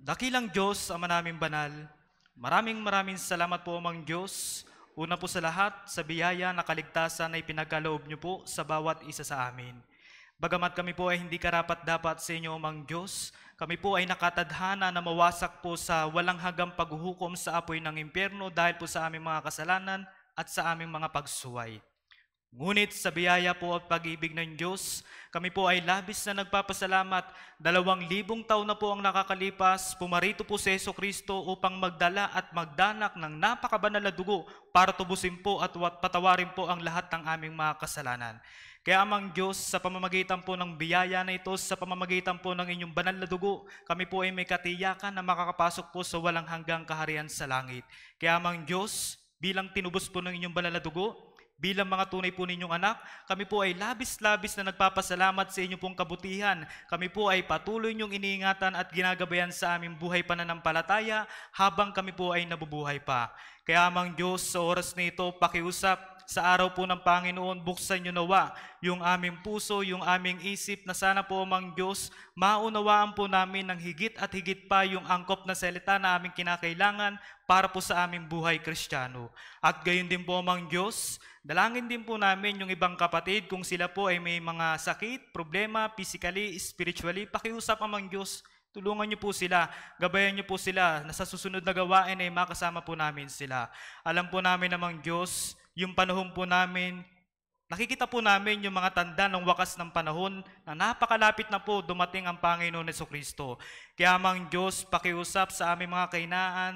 Dakilang Diyos, Ama naming banal, maraming salamat po, Amang Diyos. Una po sa lahat, sa biyaya na kaligtasan ay pinagkaloob niyo po sa bawat isa sa amin. Bagamat kami po ay hindi karapat-dapat sa inyo, Amang Diyos, kami po ay nakatadhana na mawasak po sa walang hanggang paghuhukom sa apoy ng impyerno dahil po sa aming mga kasalanan at sa aming mga pagsuway. Ngunit sa biyaya po at pag-ibig ng Diyos, kami po ay labis na nagpapasalamat. 2,000 taon na po ang nakakalipas, pumarito po si Jesucristo upang magdala at magdanak ng napakabanal na dugo para tubusin po at patawarin po ang lahat ng aming mga kasalanan. Kaya Amang Diyos, sa pamamagitan po ng biyaya na ito, sa pamamagitan po ng inyong banal na dugo, kami po ay may katiyakan na makakapasok po sa walang hanggang kaharian sa langit. Kaya Amang Diyos, bilang tinubos po ng inyong banal na dugo, bilang mga tunay po ninyong anak, kami po ay labis-labis na nagpapasalamat sa inyong pong kabutihan. Kami po ay patuloy niyong iniingatan at ginagabayan sa aming buhay pananampalataya habang kami po ay nabubuhay pa. Kaya Amang Diyos, sa oras na ito, pakiusap sa araw po ng Panginoon, buksan niyo nawa yung aming puso, yung aming isip na sana po, Amang Diyos, maunawaan po namin ng higit at higit pa yung angkop na salita na aming kinakailangan para po sa aming buhay Kristiyano. At gayon din po, Amang Diyos, dalangin din po namin yung ibang kapatid kung sila po ay may mga sakit, problema, physically, spiritually, pakiusap, Amang Diyos, tulungan niyo po sila, gabayan niyo po sila na sa susunod na gawain ay makasama po namin sila. Alam po namin, Amang Diyos, yung panahon po namin, nakikita po namin yung mga tanda ng wakas ng panahon na napakalapit na po dumating ang Panginoon Jesucristo. Kaya Amang Diyos, pakiusap sa aming mga kainaan,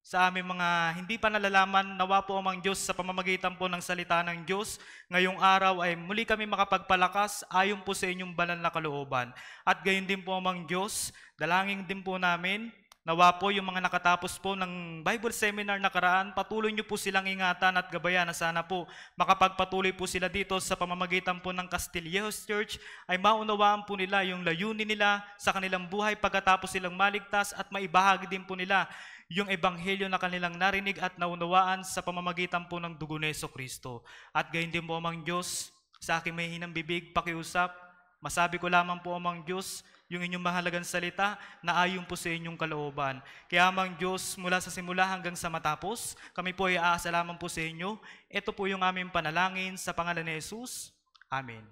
sa aming mga hindi pa nalalaman, nawa po Amang Diyos sa pamamagitan po ng salita ng Diyos, ngayong araw ay muli kami makapagpalakas ayon po sa inyong banal na kalooban. At gayon din po Amang Diyos, dalangin din po namin, nawa po yung mga nakatapos po ng Bible seminar nakaraan, patuloy niyo po silang ingatan at gabayan na sana po makapagpatuloy po sila dito sa pamamagitan po ng Castillejos Church ay maunawaan po nila yung layunin nila sa kanilang buhay pagkatapos silang maligtas at maibahagi din po nila yung ebanghelyo na kanilang narinig at naunawaan sa pamamagitan po ng dugo ni Jesucristo. At gayon din po Amang Diyos, sa aking may hinang bibig, pakiusap, masabi ko lamang po Amang Diyos, yung inyong mahalagang salita na ayon po sa inyong kalooban. Kaya Amang Diyos, mula sa simula hanggang sa matapos, kami po ay aasa lamang po sa inyo. Ito po yung aming panalangin sa pangalan ni Jesus. Amen.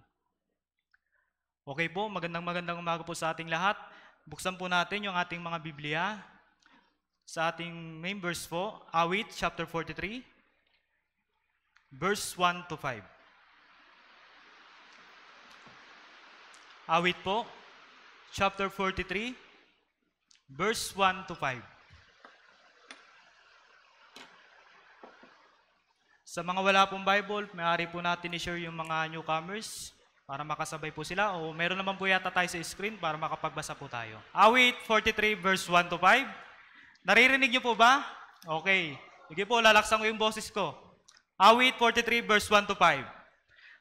Okay po, magandang umaga po sa ating lahat. Buksan po natin yung ating mga Biblia. Sa ating main verse po, Awit chapter 43, verse 1 to 5. Awit po, chapter 43, verse 1 to 5. Sa mga wala pong Bible, maaari po natin i-share yung mga newcomers para makasabay po sila, o meron naman po yata tayo sa screen para makapagbasa po tayo. Awit 43, verse 1 to 5. Naririnig niyo po ba? Okay. Sige po, lalaksan ko yung boses ko. Awit 43, verse 1 to 5.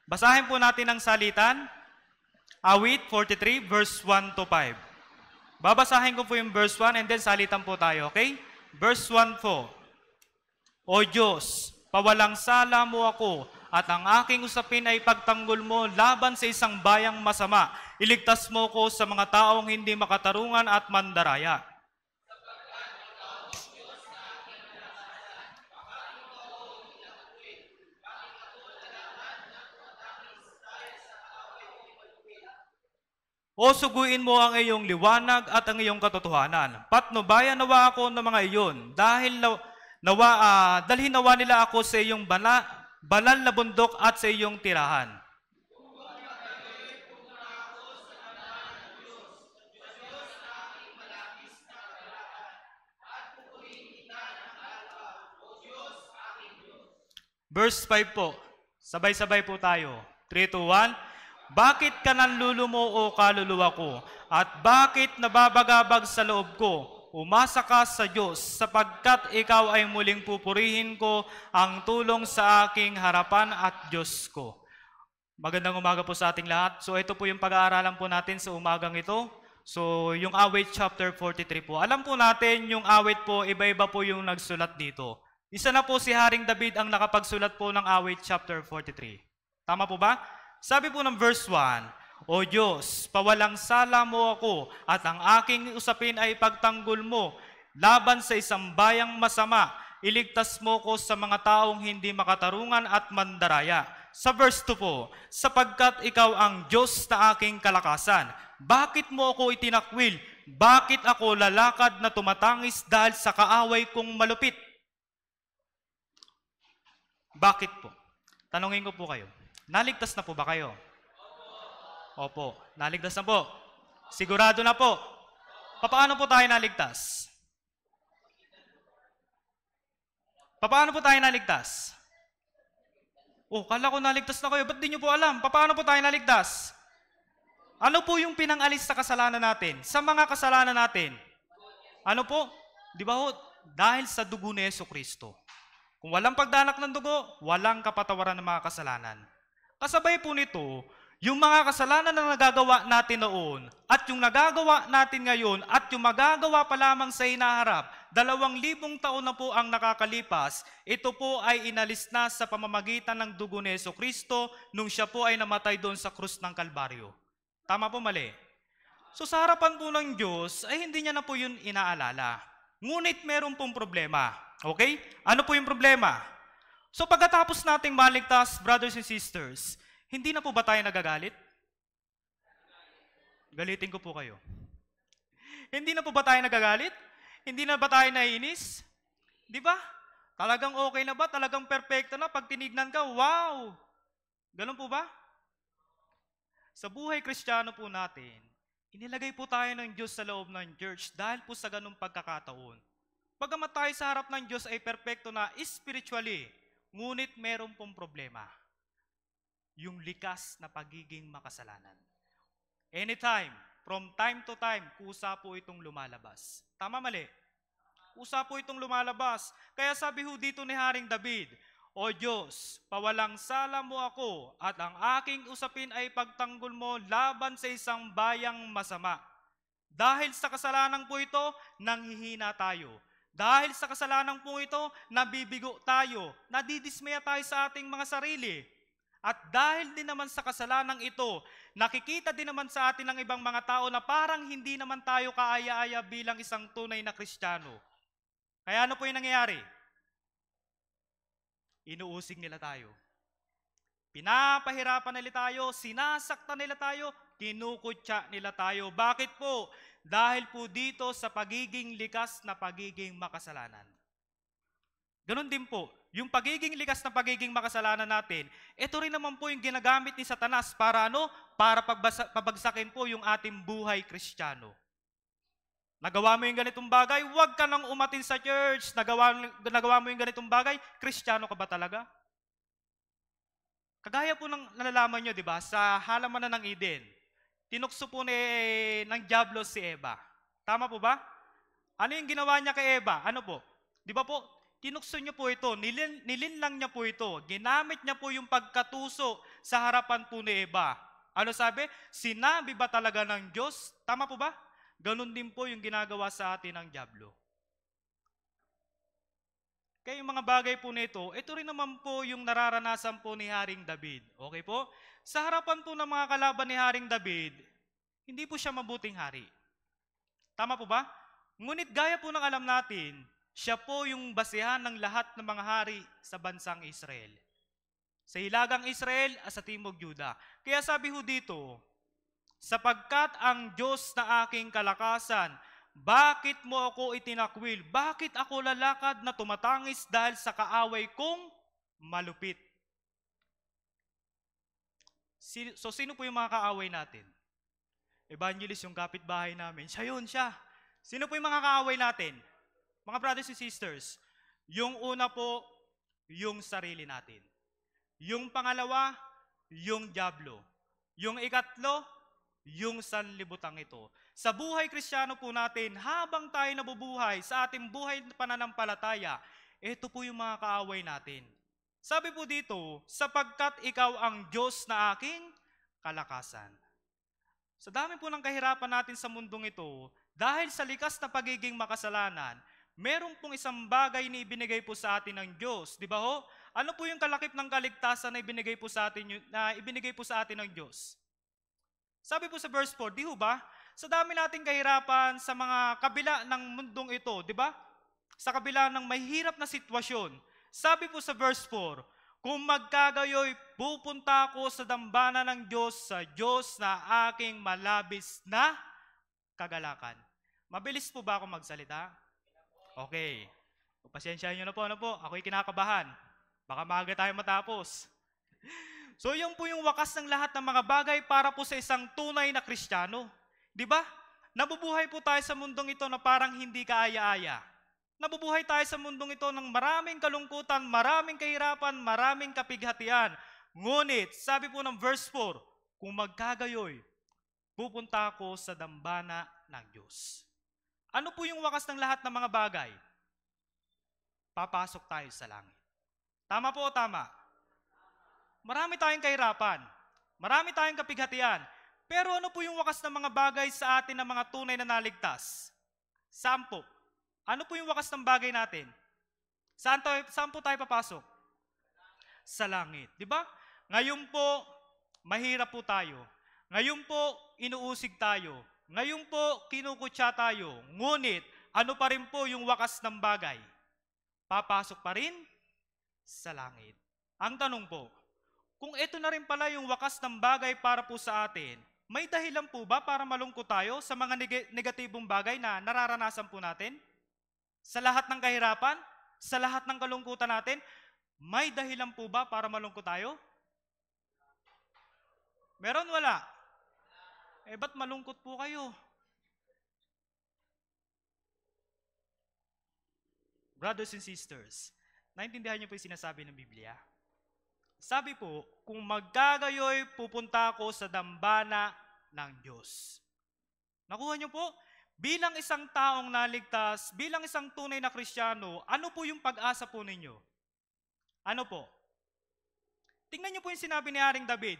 Basahin po natin ang salitan. Awit 43, verse 1 to 5. Babasahin ko po yung verse 1 and then salitan po tayo, okay? Verse 1 po. O Diyos, pawalang sala mo ako at ang aking usapin ay pagtanggol mo laban sa isang bayang masama. Iligtas mo ko sa mga taong hindi makatarungan at mandaraya. O suguin mo ang iyong liwanag at ang iyong katotohanan. Patnubayan nawa ako ng mga iyon, dahil dalhin nawa nila ako sa iyong banal na bundok at sa iyong tirahan. Verse 5 po, sabay-sabay po tayo. 3, 2, 1. Bakit ka nanlulumo o kaluluwa ko? At bakit nababagabag sa loob ko? Umasa ka sa Diyos, sapagkat ikaw ay muling pupurihin ko ang tulong sa aking harapan at Diyos ko. Magandang umaga po sa ating lahat. So ito po yung pag-aaralan po natin sa umagang ito. So yung awit chapter 43 po. Alam po natin yung awit po, iba-iba po yung nagsulat dito. Isa na po si Haring David ang nakapagsulat po ng awit chapter 43. Tama po ba? Sabi po ng verse 1, O Diyos, pawalang sala mo ako at ang aking usapin ay pagtanggol mo laban sa isang bayang masama. Iligtas mo ko sa mga taong hindi makatarungan at mandaraya. Sa verse 2 po, sapagkat ikaw ang Diyos na aking kalakasan. Bakit mo ako itinakwil? Bakit ako lalakad na tumatangis dahil sa kaaway kong malupit? Bakit po? Tanungin ko po kayo. Naligtas na po ba kayo? Opo, naligtas na po. Sigurado na po. Paano po tayo naligtas? Paano po tayo naligtas? Kala ko naligtas na kayo. Ba't di nyo po alam? Paano po tayo naligtas? Ano po yung pinangalis sa kasalanan natin? Sa mga kasalanan natin? Ano po? Di ba ho? Dahil sa dugo ni Jesucristo. Kung walang pagdanak ng dugo, walang kapatawaran ng mga kasalanan. Kasabay po nito, yung mga kasalanan na nagagawa natin noon at yung nagagawa natin ngayon at yung magagawa pa lamang sa hinaharap, 2,000 taon na po ang nakakalipas, ito po ay inalis na sa pamamagitan ng dugo ni Jesucristo nung siya po ay namatay doon sa krus ng Kalbaryo. Tama po, mali? So sa harapan po ng Diyos ay hindi niya na po yun inaalala. Ngunit meron pong problema. Okay? Ano po yung problema? So pagkatapos nating maligtas, brothers and sisters, hindi na po ba tayo nagagalit? Galitin ko po kayo. Hindi na po ba tayo nagagalit? Hindi na ba tayo naiinis? Di ba? Talagang okay na ba? Talagang perfecto na? Pag tinignan ka, wow! Ganun po ba? Sa buhay Kristiyano po natin, inilagay po tayo ng Diyos sa loob ng church dahil po sa ganung pagkakataon. Pagamat tayo sa harap ng Diyos ay perfecto na spiritually, ngunit meron pong problema. Yung likas na pagiging makasalanan. Anytime, from time to time, kusa po itong lumalabas. Tama, mali? Kusa po itong lumalabas. Kaya sabi ho dito ni Haring David, O Diyos, pawalang sala mo ako at ang aking usapin ay pagtanggol mo laban sa isang bayang masama. Dahil sa kasalanan po ito, nanghihina tayo. Dahil sa kasalanan po ito, nabibigo tayo. Nadidismaya tayo sa ating mga sarili. At dahil din naman sa kasalanang ito, nakikita din naman sa atin ng ibang mga tao na parang hindi naman tayo kaaya-aya bilang isang tunay na Kristiyano. Kaya ano po yung nangyayari? Inuusig nila tayo. Pinapahirapan nila tayo, sinasaktan nila tayo, kinukutya nila tayo. Bakit po? Dahil po dito sa pagiging likas na pagiging makasalanan. Ganon din po, yung pagiging likas na pagiging makasalanan natin, ito rin naman po yung ginagamit ni Satanas para ano? Para pabagsakin po yung ating buhay Kristiyano. Nagawa mo yung ganitong bagay, huwag ka nang umatin sa church. Nagawa mo yung ganitong bagay, Kristiyano ka ba talaga? Kagaya po ng nalalaman nyo, di ba, sa halaman ng Eden, tinukso po ng Diablo si Eva. Tama po ba? Ano yung ginawa niya kay Eva? Ano po? Di ba po? Tinukso niya po ito, nilinlang niya po ito, ginamit niya po yung pagkatuso sa harapan po ni Eva. Ano sabi? Sinabi ba talaga ng Diyos? Tama po ba? Ganon din po yung ginagawa sa atin ng Diablo. Kaya yung mga bagay po nito, ito rin naman po yung nararanasan po ni Haring David. Okay po? Sa harapan po ng mga kalaban ni Haring David, hindi po siya mabuting hari. Tama po ba? Ngunit gaya po ng alam natin, siya po yung basehan ng lahat ng mga hari sa bansang Israel. Sa hilagang Israel at sa timog Juda. Kaya sabi ho dito, sapagkat ang Diyos na aking kalakasan, bakit mo ako itinakwil? Bakit ako lalakad na tumatangis dahil sa kaaway kong malupit? So sino po yung mga kaaway natin? Evangelist, yung kapitbahay namin. Siya yun, siya. Sino po yung mga kaaway natin? Mga brothers and sisters, yung una po, yung sarili natin. Yung pangalawa, yung Diablo. Yung ikatlo, yung sanlibutan ito. Sa buhay Kristiyano po natin, habang tayo nabubuhay sa ating buhay pananampalataya, ito po yung mga kaaway natin. Sabi po dito, sapagkat ikaw ang Diyos na aking kalakasan. Sa dami po ng kahirapan natin sa mundong ito, dahil sa likas na pagiging makasalanan, meron pong isang bagay na ibinigay po sa atin ng Diyos. Di ba ho? Ano po yung kalakip ng kaligtasan na ibinigay po sa atin ng Diyos? Sabi po sa verse 4, di ho ba? Sa dami nating kahirapan sa mga kabila ng mundong ito, di ba? Sa kabila ng mahirap na sitwasyon. Sabi po sa verse 4, kung magkagayoy, pupunta ako sa dambana ng Diyos, sa Diyos na aking malabis na kagalakan. Mabilis po ba ako magsalita? Okay. Pasensyahan nyo na po, ano po? Ako'y kinakabahan. Baka maaga tayo matapos. So, yan po yung wakas ng lahat ng mga bagay para po sa isang tunay na Kristiyano. Di ba? Nabubuhay po tayo sa mundong ito na parang hindi kaaya-aya. Nabubuhay tayo sa mundong ito ng maraming kalungkutan, maraming kahirapan, maraming kapighatian. Ngunit, sabi po ng verse 4, kung magkagayoy, pupunta ako sa dambana ng Diyos. Ano po yung wakas ng lahat ng mga bagay? Papasok tayo sa langit. Tama po o tama? Marami tayong kahirapan. Marami tayong kapighatian. Pero ano po yung wakas ng mga bagay sa atin ng mga tunay na naligtas? Saan po? Ano po yung wakas ng bagay natin? Saan po tayo papasok? Sa langit. Di ba? Ngayon po, mahirap po tayo. Ngayon po, inuusig tayo. Ngayon po, kinukutya tayo. Ngunit, ano pa rin po yung wakas ng bagay? Papasok pa rin sa langit. Ang tanong po, kung ito na rin pala yung wakas ng bagay para po sa atin, may dahilan po ba para malungkot tayo sa mga negatibong bagay na nararanasan po natin? Sa lahat ng kahirapan, sa lahat ng kalungkutan natin, may dahilan po ba para malungkot tayo? Meron, wala? Ba't malungkot po kayo? Brothers and sisters, naintindihan niyo po yung sinasabi ng Biblia? Sabi po, kung magkagayoy, pupunta ako sa dambana ng Diyos. Nakuha niyo po? Bilang isang taong naligtas, bilang isang tunay na Kristiyano, ano po yung pag-asa po ninyo? Ano po? Tingnan niyo po yung sinabi ni Haring David.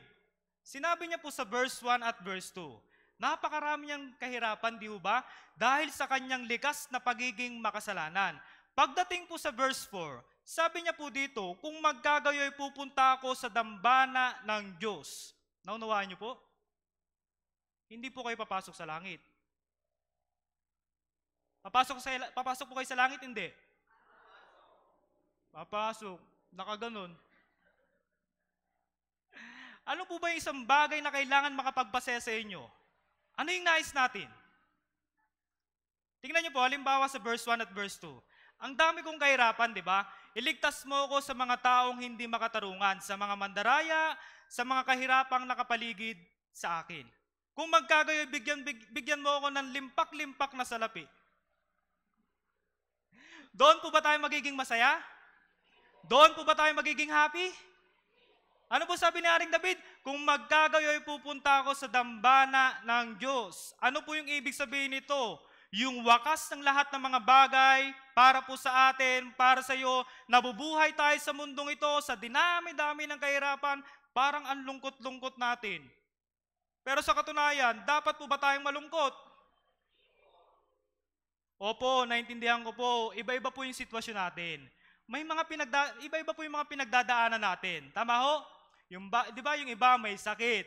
Sinabi niya po sa verse 1 at verse 2, napakarami niyang kahirapan, di ba? Dahil sa kanyang likas na pagiging makasalanan. Pagdating po sa verse 4, sabi niya po dito, kung magkagayoy pupunta ako sa dambana ng Diyos. Naunawaan niyo po? Hindi po kayo papasok sa langit. Papasok po kayo sa langit? Hindi. Papasok. Nakaganon. Ano po ba yung isang bagay na kailangan makapagpasaya sa inyo? Ano yung nais natin? Tingnan niyo po, halimbawa sa verse 1 at verse 2. Ang dami kong kahirapan, di ba? Iligtas mo ako sa mga taong hindi makatarungan, sa mga mandaraya, sa mga kahirapang nakapaligid sa akin. Kung magkagayo, bigyan mo ako ng limpak-limpak na salapi. Doon po ba tayo magiging masaya? Doon po ba tayo magiging happy? Ano po sabi ni Haring David? Kung magkagayoy, pupunta ako sa dambana ng Diyos. Ano po yung ibig sabihin nito? Yung wakas ng lahat ng mga bagay para po sa atin, para sa iyo, nabubuhay tayo sa mundong ito, sa dinami-dami ng kahirapan, parang ang lungkot-lungkot natin. Pero sa katunayan, dapat po ba tayong malungkot? Opo, naintindihan ko po, iba-iba po yung sitwasyon natin. Iba-iba po yung mga pinagdadaanan natin. Tama ho? Di ba yung iba may sakit,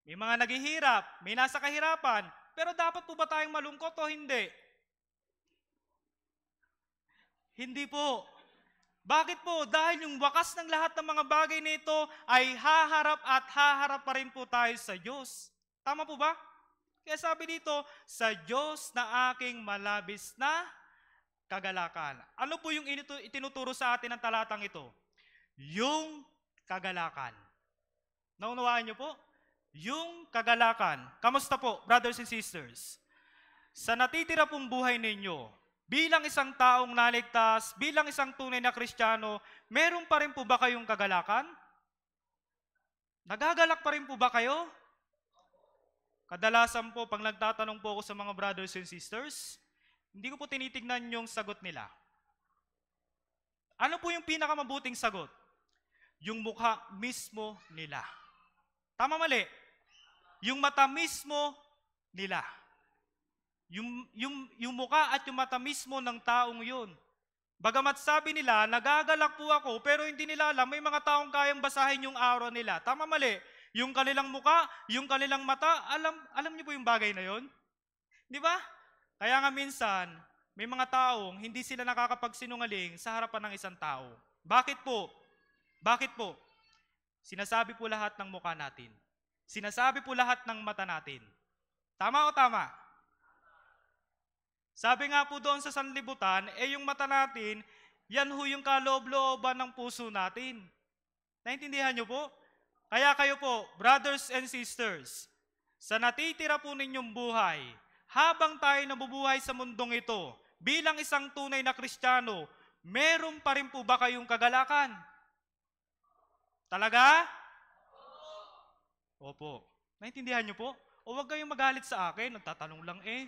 may mga naghihirap, may nasa kahirapan, pero dapat po ba tayong malungkot o hindi? Hindi po. Bakit po? Dahil yung wakas ng lahat ng mga bagay nito ay haharap at haharap pa rin po tayo sa Diyos. Tama po ba? Kaya sabi dito, sa Diyos na aking malabis na kagalakan. Ano po yung itinuturo sa atin ng talatang ito? Yung kagalakan. Naunawaan niyo po? Yung kagalakan. Kamusta po, brothers and sisters? Sa natitira pong buhay ninyo, bilang isang taong naligtas, bilang isang tunay na Kristiyano, meron pa rin po ba kayong kagalakan? Nagagalak pa rin po ba kayo? Kadalasan po, pag nagtatanong po ako sa mga brothers and sisters, hindi ko po tinitignan yung sagot nila. Ano po yung pinakamabuting sagot? Yung mukha mismo nila. Tama mali? Yung mata mismo nila. Yung mukha at yung mata mismo ng taong yun. Bagamat sabi nila, nagagalak po ako, pero hindi nila alam, may mga taong kayang basahin yung aura nila. Tama mali? yung kanilang muka, yung kanilang mata, alam niyo po yung bagay na yon? Di ba? Kaya nga minsan, may mga taong hindi sila nakakapagsinungaling sa harapan ng isang tao. Bakit po? Bakit po? Sinasabi po lahat ng mukha natin. Sinasabi po lahat ng mata natin. Tama o tama? Sabi nga po doon sa sanlibutan, yung mata natin, yan ho yung kaloob-looban ng puso natin. Naintindihan niyo po? Kaya kayo po, brothers and sisters, sa natitira po ninyong buhay, habang tayo nabubuhay sa mundong ito, bilang isang tunay na Kristiyano, meron pa rin po ba kayong kagalakan? Talaga? Opo. Naintindihan niyo po? O wag kayong magalit sa akin, nagtatanong lang eh.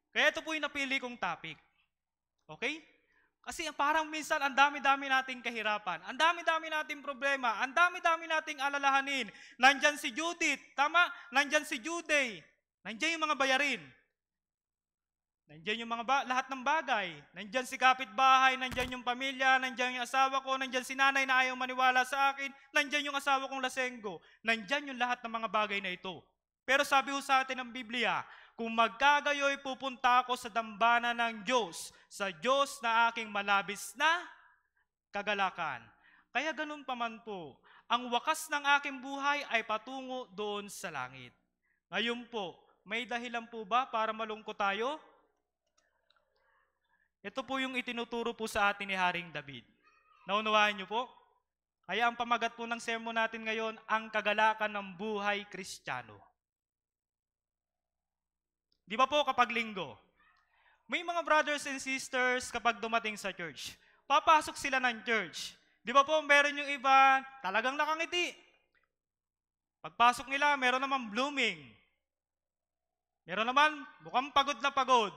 Kaya ito po yung napili kong topic. Okay? Kasi parang minsan ang dami-dami nating kahirapan, ang dami-dami nating problema, ang dami-dami nating alalahanin. Nandyan si Judith, tama? Nandyan si Juday, nandyan yung mga bayarin. Nandyan yung lahat ng bagay. Nandyan si kapitbahay, nandyan yung pamilya, nandyan yung asawa ko, nandyan si nanay na ayaw maniwala sa akin, nandyan yung asawa kong lasenggo. Nandyan yung lahat ng mga bagay na ito. Pero sabi ho sa atin ng Biblia, kung magkagayoy pupunta ako sa dambana ng Diyos, sa Diyos na aking malabis na kagalakan. Kaya ganun pa man po, ang wakas ng aking buhay ay patungo doon sa langit. Ngayon po, may dahilan po ba para malungkot tayo? Ito po yung itinuturo po sa atin ni Haring David. Naunawaan niyo po? Kaya ang pamagat po ng sermon natin ngayon, ang kagalakan ng buhay Kristiyano. Di ba po kapag linggo, may mga brothers and sisters kapag dumating sa church, papasok sila ng church. Di ba po meron yung iba talagang nakangiti. Pagpasok nila, meron naman blooming. Meron naman mukhang pagod na pagod.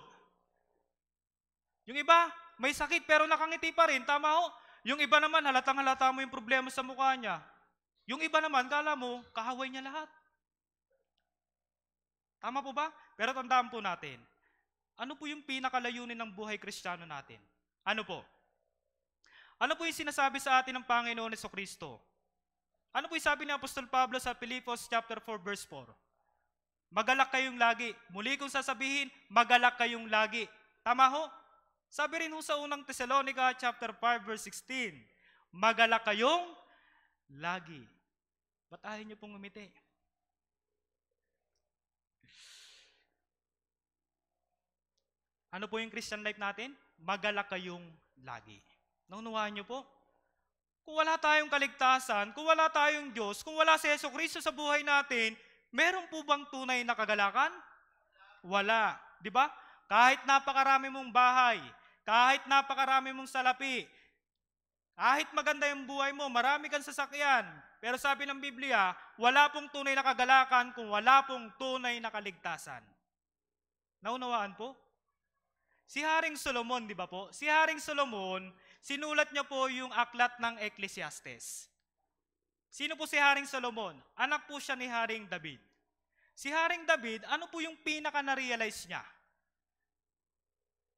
Yung iba, may sakit pero nakangiti pa rin, tama ho? Yung iba naman, halatang halata mo yung problema sa mukha niya. Yung iba naman, kala mo, kahaway niya lahat. Tama po ba? Pero tandaan po natin, ano po yung pinakalayunin ng buhay Kristiyano natin? Ano po? Ano po yung sinasabi sa atin ng Panginoon Jesucristo? Ano po yung sabi ni Apostol Pablo sa Filipos chapter 4 verse 4? Magalak kayong lagi. Muli kong sasabihin, magalak kayong lagi. Tama ho? Sabi rin ho sa unang Tesalonica chapter 5 verse 16, magalak kayong lagi. Ba't ayaw niyo pong umiti? Ano po yung Christian life natin? Magalak kayong lagi. Naunawaan niyo po? Kung wala tayong kaligtasan, kung wala tayong Diyos, kung wala si Jesucristo sa buhay natin, meron po bang tunay na kagalakan? Wala. Di ba? Kahit napakarami mong bahay, kahit napakarami mong salapi, kahit maganda yung buhay mo, marami kang sasakyan, pero sabi ng Biblia, wala pong tunay na kagalakan kung wala pong tunay na kaligtasan. Naunawaan po? Si Haring Solomon, di ba po? Si Haring Solomon, sinulat niya po yung aklat ng Ecclesiastes. Sino po si Haring Solomon? Anak po siya ni Haring David. Si Haring David, ano po yung pinaka-na-realize niya?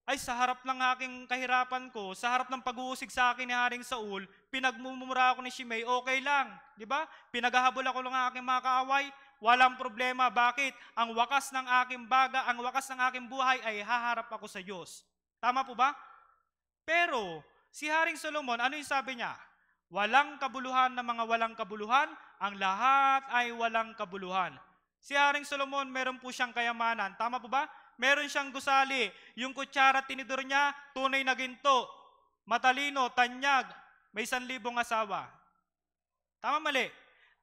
Ay, sa harap ng aking kahirapan ko, sa harap ng pag-uusig sa akin ni Haring Saul, pinagmumura ako ni Shimei, okay lang. Di ba? Pinaghahabol ako ng aking mga kaaway, walang problema. Bakit? Ang wakas ng aking ang wakas ng aking buhay ay haharap ako sa Diyos. Tama po ba? Pero, si Haring Solomon, ano yung sabi niya? Walang kabuluhan na mga walang kabuluhan, ang lahat ay walang kabuluhan. Si Haring Solomon, meron po siyang kayamanan. Tama po ba? Meron siyang gusali. Yung kutsara at tinidor niya, tunay na ginto. Matalino, tanyag, may 1,000 asawa. Tama mali?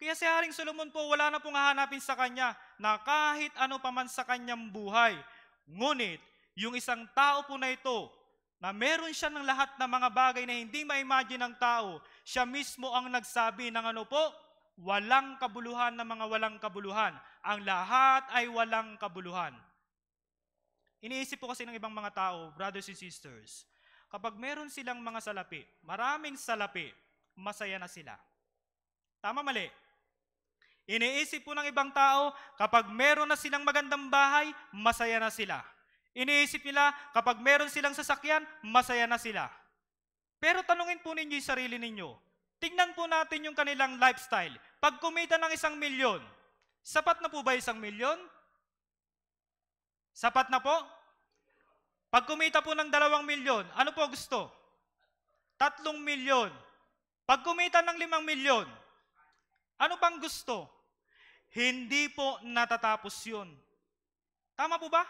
Kaya si Haring Solomon po, wala na pong hahanapin sa kanya na kahit ano pa man sa kanyang buhay. Ngunit, yung isang tao po na ito, na meron siya ng lahat ng mga bagay na hindi ma-imagine ng tao, siya mismo ang nagsabi ng ano po, walang kabuluhan na mga walang kabuluhan. Ang lahat ay walang kabuluhan. Iniisip po kasi ng ibang mga tao, brothers and sisters, kapag meron silang mga salapi, maraming salapi, masaya na sila. Tama mali? Iniisip po ng ibang tao, kapag meron na silang magandang bahay, masaya na sila. Iniisip nila, kapag meron silang sasakyan, masaya na sila. Pero tanungin po ninyo yung sarili ninyo, Tingnan po natin yung kanilang lifestyle. Pag kumita ng 1,000,000, sapat na po ba 1,000,000? Sapat na po? Pag kumita po ng 2,000,000, ano po gusto? 3,000,000. Pag kumita ng 5,000,000, ano pang gusto? Hindi po natatapos yun. Tama po ba?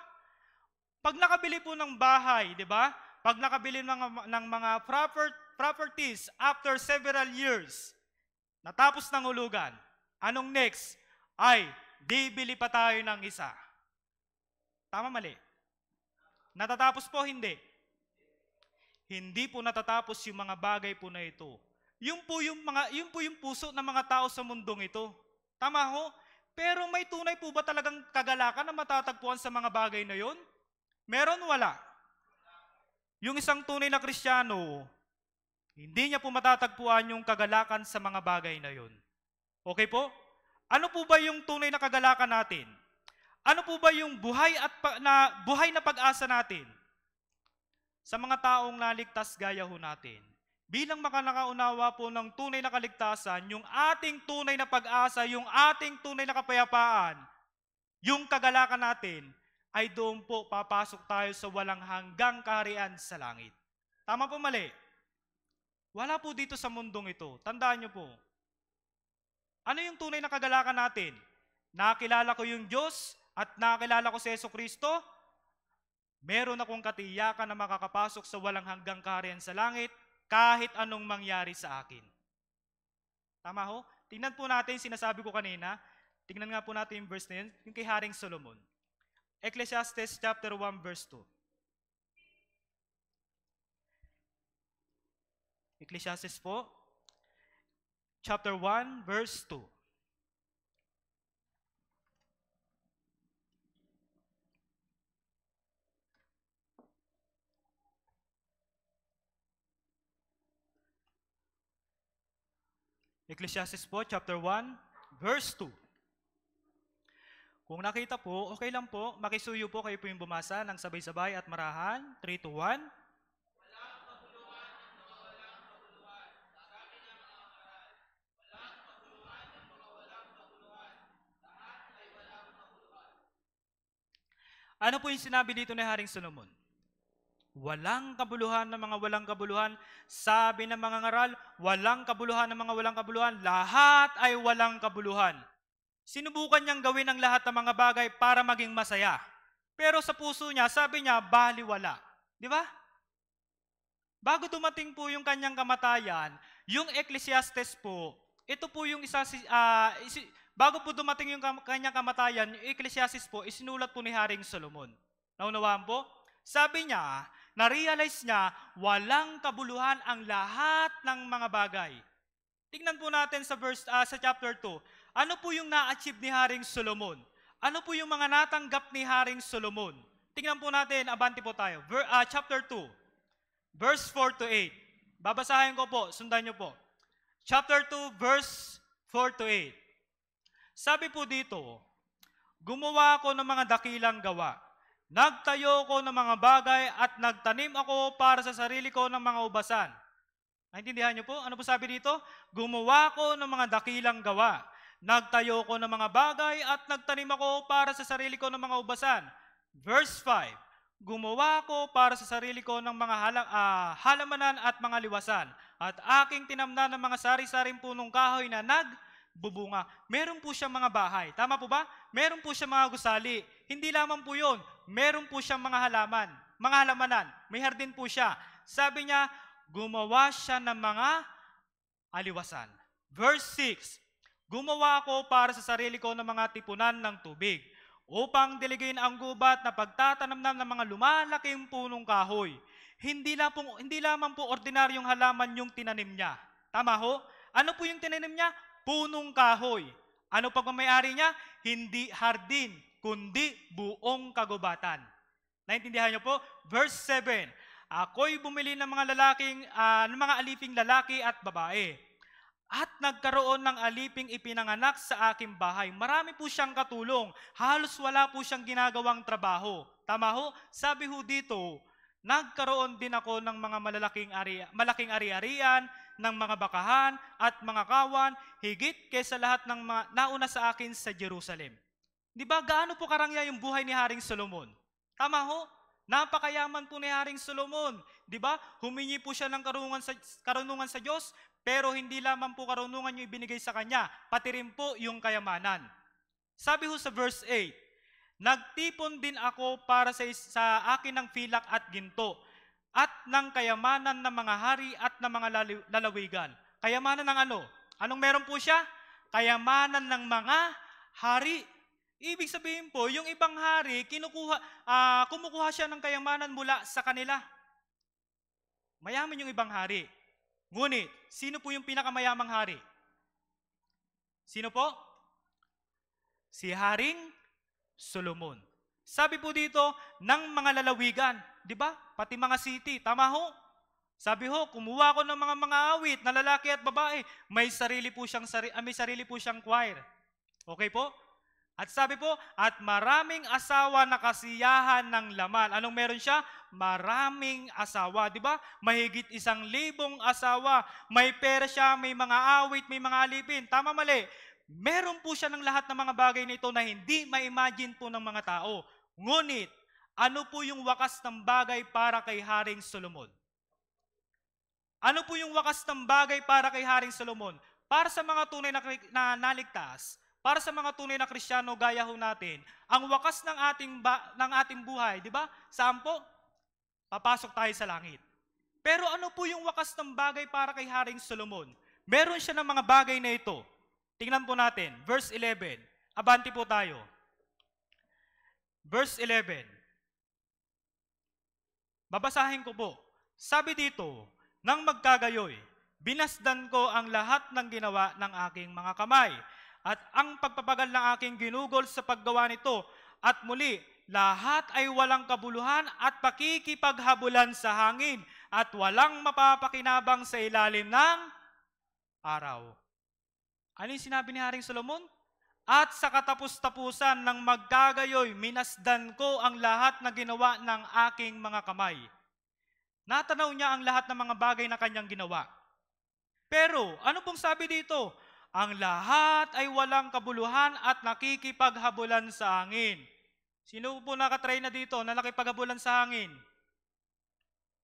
Pag nakabili po ng bahay, di ba? Pag nakabili ng mga properties after several years, natapos ng hulugan, anong next? Ay, bibili pa tayo ng isa. Tama, mali? Natatapos po, hindi. Hindi po natatapos yung mga bagay po na ito. Yun po yung puso ng mga tao sa mundong ito. Tama ho? Pero may tunay po ba talagang kagalakan na matatagpuan sa mga bagay na yon? Meron, wala. Yung isang tunay na Kristiyano, hindi niya po matatagpuan yung kagalakan sa mga bagay na yon. Okay po? Ano po ba yung tunay na kagalakan natin? Ano po ba yung buhay na pag-asa natin sa mga taong naligtas gaya ho natin? Bilang makanakaunawa po ng tunay na kaligtasan, yung ating tunay na pag-asa, yung ating tunay na kapayapaan, yung kagalakan natin, ay doon po papasok tayo sa walang hanggang kaharian sa langit. Tama po, mali? Wala po dito sa mundong ito. Tandaan niyo po. Ano yung tunay na kagalakan natin? Nakilala ko yung Diyos at nakilala ko si Jesucristo, meron akong katiyakan na makakapasok sa walang hanggang kaharian sa langit kahit anong mangyari sa akin. Tama ho? Tingnan po natin, sinasabi ko kanina, tingnan nga po natin yung verse na yun, yung kay Haring Solomon. Ecclesiastes chapter 1 verse 2. Ecclesiastes po, chapter 1 verse 2. Ecclesiastes po, chapter 1, verse 2. Kung nakita po, okay lang po, makisuyo po, kayo po yung bumasa ng sabay-sabay at marahan. 3, 2, 1. Ano po yung sinabi dito ni Haring Solomon? Walang kabuluhan ng mga walang kabuluhan. Sabi ng mga ngaral, walang kabuluhan ng mga walang kabuluhan. Lahat ay walang kabuluhan. Sinubukan niyang gawin ang lahat ng mga bagay para maging masaya. Pero sa puso niya, sabi niya, baliwala. Di ba? Bago dumating po yung kanyang kamatayan, yung Ecclesiastes po, ito po yung bago po dumating yung kanyang kamatayan, yung Ecclesiastes po, isinulat po ni Haring Solomon. Naunawaan po? Sabi niya, na-realize niya, walang kabuluhan ang lahat ng mga bagay. Tingnan po natin sa chapter 2. Ano po yung na-achieve ni Haring Solomon? Ano po yung mga natanggap ni Haring Solomon? Tingnan po natin, abanti po tayo. Chapter 2, verse 4 to 8. Babasahin ko po, sundan niyo po. Chapter 2, verse 4 to 8. Sabi po dito, gumawa ako ng mga dakilang gawa. Nagtayo ko ng mga bagay at nagtanim ako para sa sarili ko ng mga ubasan. Naintindihan niyo po? Ano po sabi dito? Gumawa ko ng mga dakilang gawa. Nagtayo ko ng mga bagay at nagtanim ako para sa sarili ko ng mga ubasan. Verse 5. Gumawa ko para sa sarili ko ng mga halamanan at mga liwasan. At aking tinamnan ng mga sari-saring punong kahoy na nagbubunga. Meron po siyang mga bahay. Tama po ba? Meron po siyang mga gusali. Hindi lamang po yun. Meron po siyang mga halamanan. May hardin po siya. Sabi niya, gumawa siya ng mga aliwasan. Verse 6, gumawa ako para sa sarili ko ng mga tipunan ng tubig upang diligin ang gubat na pagtatanamnam ng mga lumalaking punong kahoy. Hindi lamang po ordinaryong halaman yung tinanim niya. Tama ho? Ano po yung tinanim niya? Punong kahoy. Ano pagmamayari niya? Hindi hardin, kundi buong kagubatan. Naintindihan niyo po? Verse 7, ako'y bumili ng mga aliping lalaki at babae. At nagkaroon ng aliping ipinanganak sa aking bahay. Marami po siyang katulong. Halos wala po siyang ginagawang trabaho. Tama ho? Sabi ho dito, nagkaroon din ako ng mga malaking ari-arian, ng mga bakahan at mga kawan, higit kaysa lahat ng mga nauna sa akin sa Jerusalem. Di ba gaano po karangya yung buhay ni Haring Solomon? Tama ho? Napakayaman po ni Haring Solomon. Di ba? Humingi po siya ng karunungan sa Diyos, pero hindi lamang po karunungan yung ibinigay sa kanya, pati rin po yung kayamanan. Sabi ho sa verse 8, nagtipon din ako para sa akin ng pilak at ginto, at ng kayamanan ng mga hari at ng mga lalawigan. Kayamanan ng ano? Anong meron po siya? Kayamanan ng mga hari. Ibig sabihin po, yung ibang hari, kumukuha siya ng kayamanan mula sa kanila. Mayaman yung ibang hari. Ngunit, sino po yung pinakamayamang hari? Sino po? Si Haring Solomon. Sabi po dito, ng mga lalawigan. Di ba? Pati mga city. Tama ho? Sabi ho, kumuha ko ng mga awit na lalaki at babae. May sarili po siyang choir. Okay po? At sabi po, at maraming asawa na kasiyahan ng laman. Anong meron siya? Maraming asawa. Di ba? Mahigit 1,000 asawa. May pera siya, may mga awit, may mga alipin. Tama mali. Meron po siya ng lahat ng mga bagay na ito na hindi ma-imagine po ng mga tao. Ngunit, ano po yung wakas ng bagay para kay Haring Solomon? Ano po yung wakas ng bagay para kay Haring Solomon? Para sa mga tunay na naligtas, para sa mga tunay na Kristiyano gaya ho natin, ang wakas ng ating buhay, di ba? Saan po? Papasok tayo sa langit. Pero ano po yung wakas ng bagay para kay Haring Solomon? Meron siya ng mga bagay na ito. Tingnan po natin, verse 11. Abanti po tayo. Verse 11. Babasahin ko po. Sabi dito, nang magkagayoy, binasdan ko ang lahat ng ginawa ng aking mga kamay, at ang pagpapagal ng aking ginugol sa paggawa nito, at muli, lahat ay walang kabuluhan at pakikipaghabulan sa hangin, at walang mapapakinabang sa ilalim ng araw. Ano yung sinabi ni Haring Solomon? At sa katapus-tapusan ng magkagayoy, minasdan ko ang lahat na ginawa ng aking mga kamay. Natanaw niya ang lahat ng mga bagay na kanyang ginawa. Pero, ano pong sabi dito? Ang lahat ay walang kabuluhan at nakikipaghabulan sa hangin. Sino po nakatry na dito na nakipaghabulan sa hangin?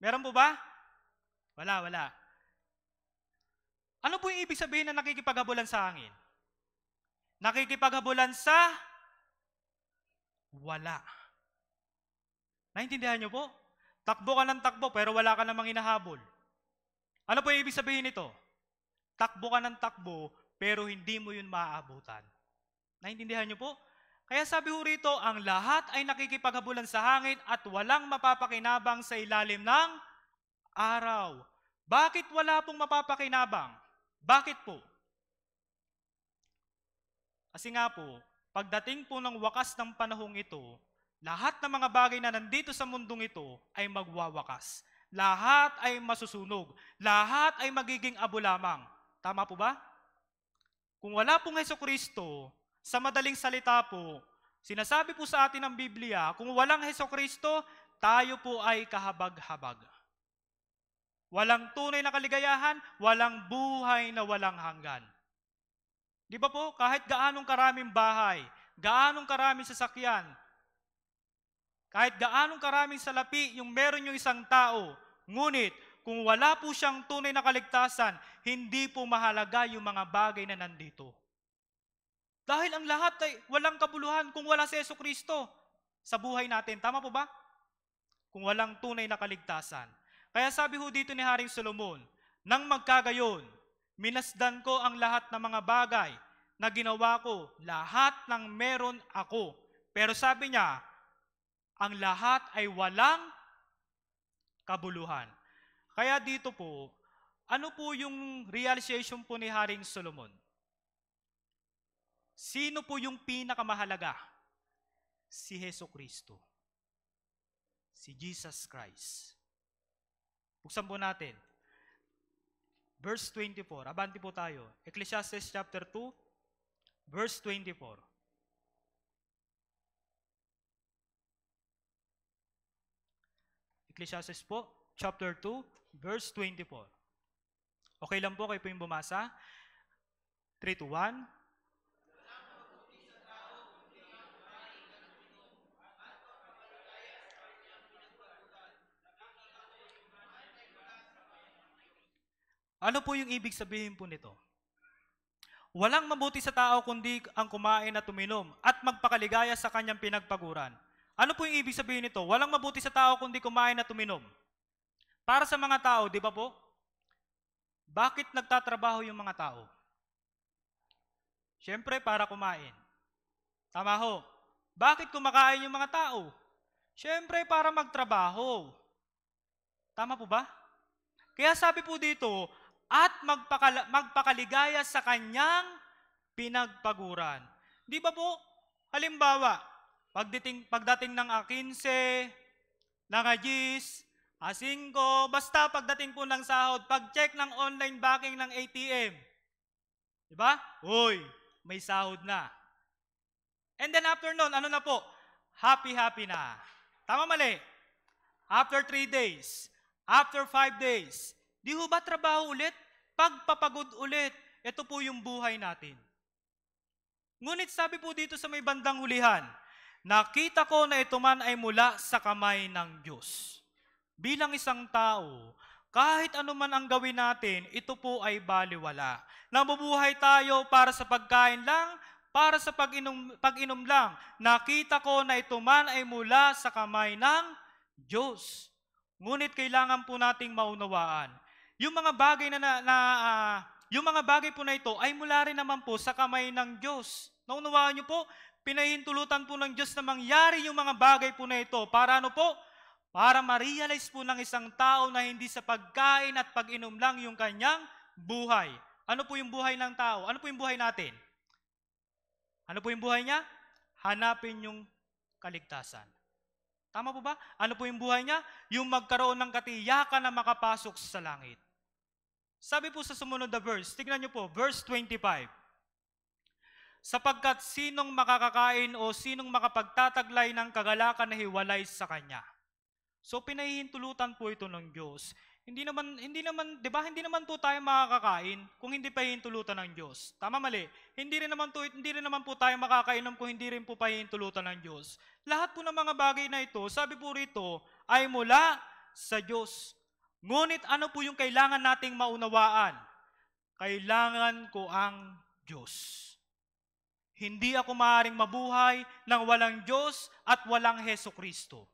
Meron po ba? Wala. Ano po yung ibig sabihin na nakikipaghabulan sa hangin? Nakikipaghabulan sa wala. Naintindihan niyo po? Takbo ka ng takbo pero wala ka namang hinahabol. Ano po yung ibig sabihin nito? Takbo ka ng takbo pero hindi mo yun maaabutan. Naintindihan niyo po? Kaya sabi ho rito, ang lahat ay nakikipaghabulan sa hangin at walang mapapakinabang sa ilalim ng araw. Bakit wala pong mapapakinabang? Bakit po? Kasi nga po, pagdating po ng wakas ng panahong ito, lahat ng mga bagay na nandito sa mundong ito ay magwawakas. Lahat ay masusunog. Lahat ay magiging abo lamang. Tama po ba? Kung wala pong Hesukristo, sa madaling salita po, sinasabi po sa atin ng Biblia, kung walang Hesukristo, tayo po ay kahabag-habag. Walang tunay na kaligayahan, walang buhay na walang hanggan. Di ba po, kahit gaanong karaming bahay, gaanong karaming sasakyan, kahit gaanong karaming salapi yung meron yung isang tao, ngunit kung wala po siyang tunay na kaligtasan, hindi po mahalaga yung mga bagay na nandito. Dahil ang lahat ay walang kabuluhan kung wala si Jesucristo sa buhay natin. Tama po ba? Kung walang tunay na kaligtasan. Kaya sabi ho dito ni Haring Solomon, nang magkagayon, minasdan ko ang lahat ng mga bagay na ginawa ko, lahat ng meron ako. Pero sabi niya, ang lahat ay walang kabuluhan. Kaya dito po, ano po yung realization po ni Haring Solomon? Sino po yung pinakamahalaga? Si Jesucristo. Si Jesus Christ. Buksan po natin. Verse 24. Abanti po tayo. Ecclesiastes chapter 2, verse 24. Ecclesiastes po, chapter 2, verse 24. Okay lang po, kayo po yung bumasa. 3, 2, 1. Ano po yung ibig sabihin po nito? Walang mabuti sa tao kundi ang kumain at uminom at magpakaligaya sa kanyang pinagpaguran. Ano po yung ibig sabihin nito? Walang mabuti sa tao kundi kumain at uminom. Para sa mga tao, di ba po? Bakit nagtatrabaho yung mga tao? Siyempre, para kumain. Tama ho. Bakit kumakain yung mga tao? Siyempre, para magtrabaho. Tama po ba? Kaya sabi po dito, at magpakaligaya sa kanyang pinagpaguran. Di ba po? Halimbawa, pagdating ng A15, ng A10, A5, basta pagdating po ng sahod, pag-check ng online banking ng ATM. Di ba? Uy, may sahod na. And then after nun, ano na po? Happy na. Tama mali? After 3 days, after 5 days, di ho ba trabaho ulit? Pagpapagod ulit. Ito po yung buhay natin. Ngunit sabi po dito sa may bandang hulihan, nakita ko na ito man ay mula sa kamay ng Diyos. Bilang isang tao, kahit ano man ang gawin natin, ito po ay baliwala. Nabubuhay tayo para sa pagkain lang, para sa pag-inom lang. Nakita ko na ito man ay mula sa kamay ng Diyos. Ngunit kailangan po nating maunawaan. Yung mga bagay yung mga bagay po na ito ay mula rin naman po sa kamay ng Diyos. Naunawaan niyo po, pinahintulutan po ng Diyos na mangyari yung mga bagay po na ito. Para ano po? Para ma-realize po ng isang tao na hindi sa pagkain at pag-inom lang yung kanyang buhay. Ano po yung buhay ng tao? Ano po yung buhay natin? Ano po yung buhay niya? Hanapin yung kaligtasan. Tama po ba? Ano po yung buhay niya? Yung magkaroon ng katiyakan na makapasok sa langit. Sabi po sa sumunod na verse, tignan niyo po, verse 25. Sapagkat sinong makakakain o sinong makapagtataglay ng kagalakan na hiwalay sa kanya. So pinahihintulutan po ito ng Diyos. Hindi naman, 'di ba? Hindi naman po tayo makakakain kung hindi pahihintulutan ng Diyos. Tama mali? Hindi rin naman po tayo makakainom kung hindi rin po pahihintulutan ng Diyos. Lahat po ng mga bagay na ito, sabi po rito, ay mula sa Diyos. Ngunit ano po yung kailangan nating maunawaan? Kailangan ko ang Diyos. Hindi ako maaaring mabuhay nang walang Diyos at walang Heso Kristo.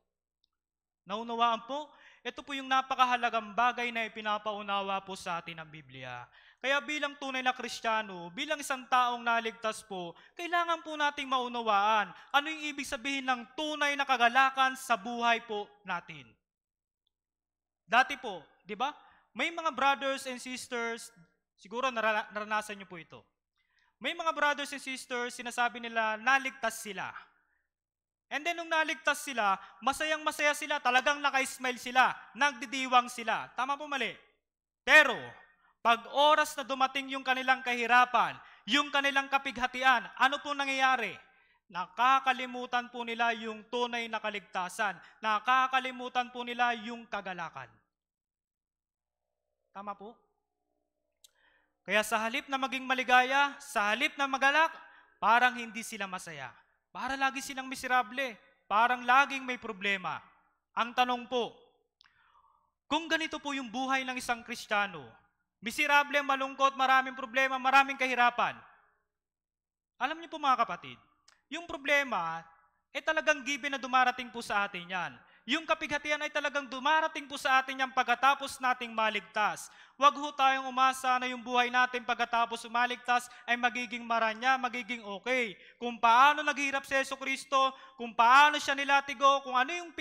Naunawaan po? Ito po yung napakahalagang bagay na ipinapaunawa po sa atin ng Biblia. Kaya bilang tunay na Kristiyano, bilang isang taong naligtas po, kailangan po nating maunawaan ano yung ibig sabihin ng tunay na kagalakan sa buhay po natin. Dati po, di ba? May mga brothers and sisters, siguro naranasan niyo po ito. May mga brothers and sisters, sinasabi nila, naligtas sila. And then nung naligtas sila, masayang-masaya sila, talagang naka-smile sila, nagdidiwang sila. Tama po mali? Pero, pag oras na dumating yung kanilang kahirapan, yung kanilang kapighatian, ano po nangyayari? Nakakalimutan po nila yung tunay na kaligtasan. Nakakalimutan po nila yung kagalakan. Tama po? Kaya sa halip na maging maligaya, sa halip na magalak, parang hindi sila masaya. Para lagi silang miserable. Parang laging may problema. Ang tanong po, kung ganito po yung buhay ng isang Kristiyano, miserable, malungkot, maraming problema, maraming kahirapan, alam niyo po mga kapatid, yung problema, talagang given na dumarating po sa atin yan. Yung kapighatian ay talagang dumarating po sa atin yan pagkatapos nating maligtas. Huwag ho tayong umasa na yung buhay natin pagkatapos umaligtas ay magiging maranya, magiging okay. Kung paano naghirap si Yesu Kristo, kung paano siya nilatigo, kung ano yung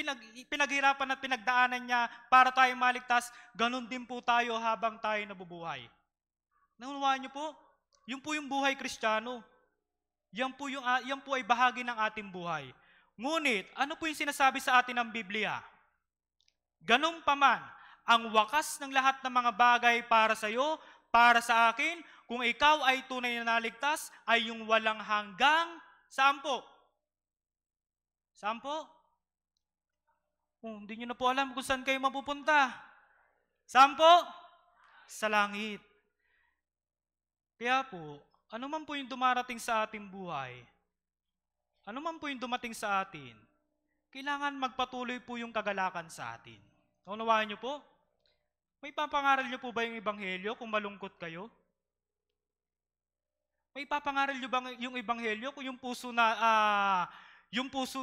pinaghirapan at pinagdaanan niya para tayo maligtas, ganun din po tayo habang tayo nabubuhay. Naunawaan niyo po? Yung po yung buhay Kristiyano. Yan po ay bahagi ng ating buhay. Ngunit, ano po yung sinasabi sa atin ng Biblia? Ganun pa man, ang wakas ng lahat ng mga bagay para sa iyo, para sa akin, kung ikaw ay tunay na naligtas, ay yung walang hanggang, saan po? Saan po? Hindi nyo na po alam kung saan kayo mapupunta. Saan po? Sa langit. Kaya po, ano man po yung dumarating sa ating buhay, ano man po yung dumating sa atin, kailangan magpatuloy po yung kagalakan sa atin. Naunawaan niyo po? May papangaral niyo po ba yung ebanghelyo kung malungkot kayo? May papangaral niyo ba yung ebanghelyo kung yung puso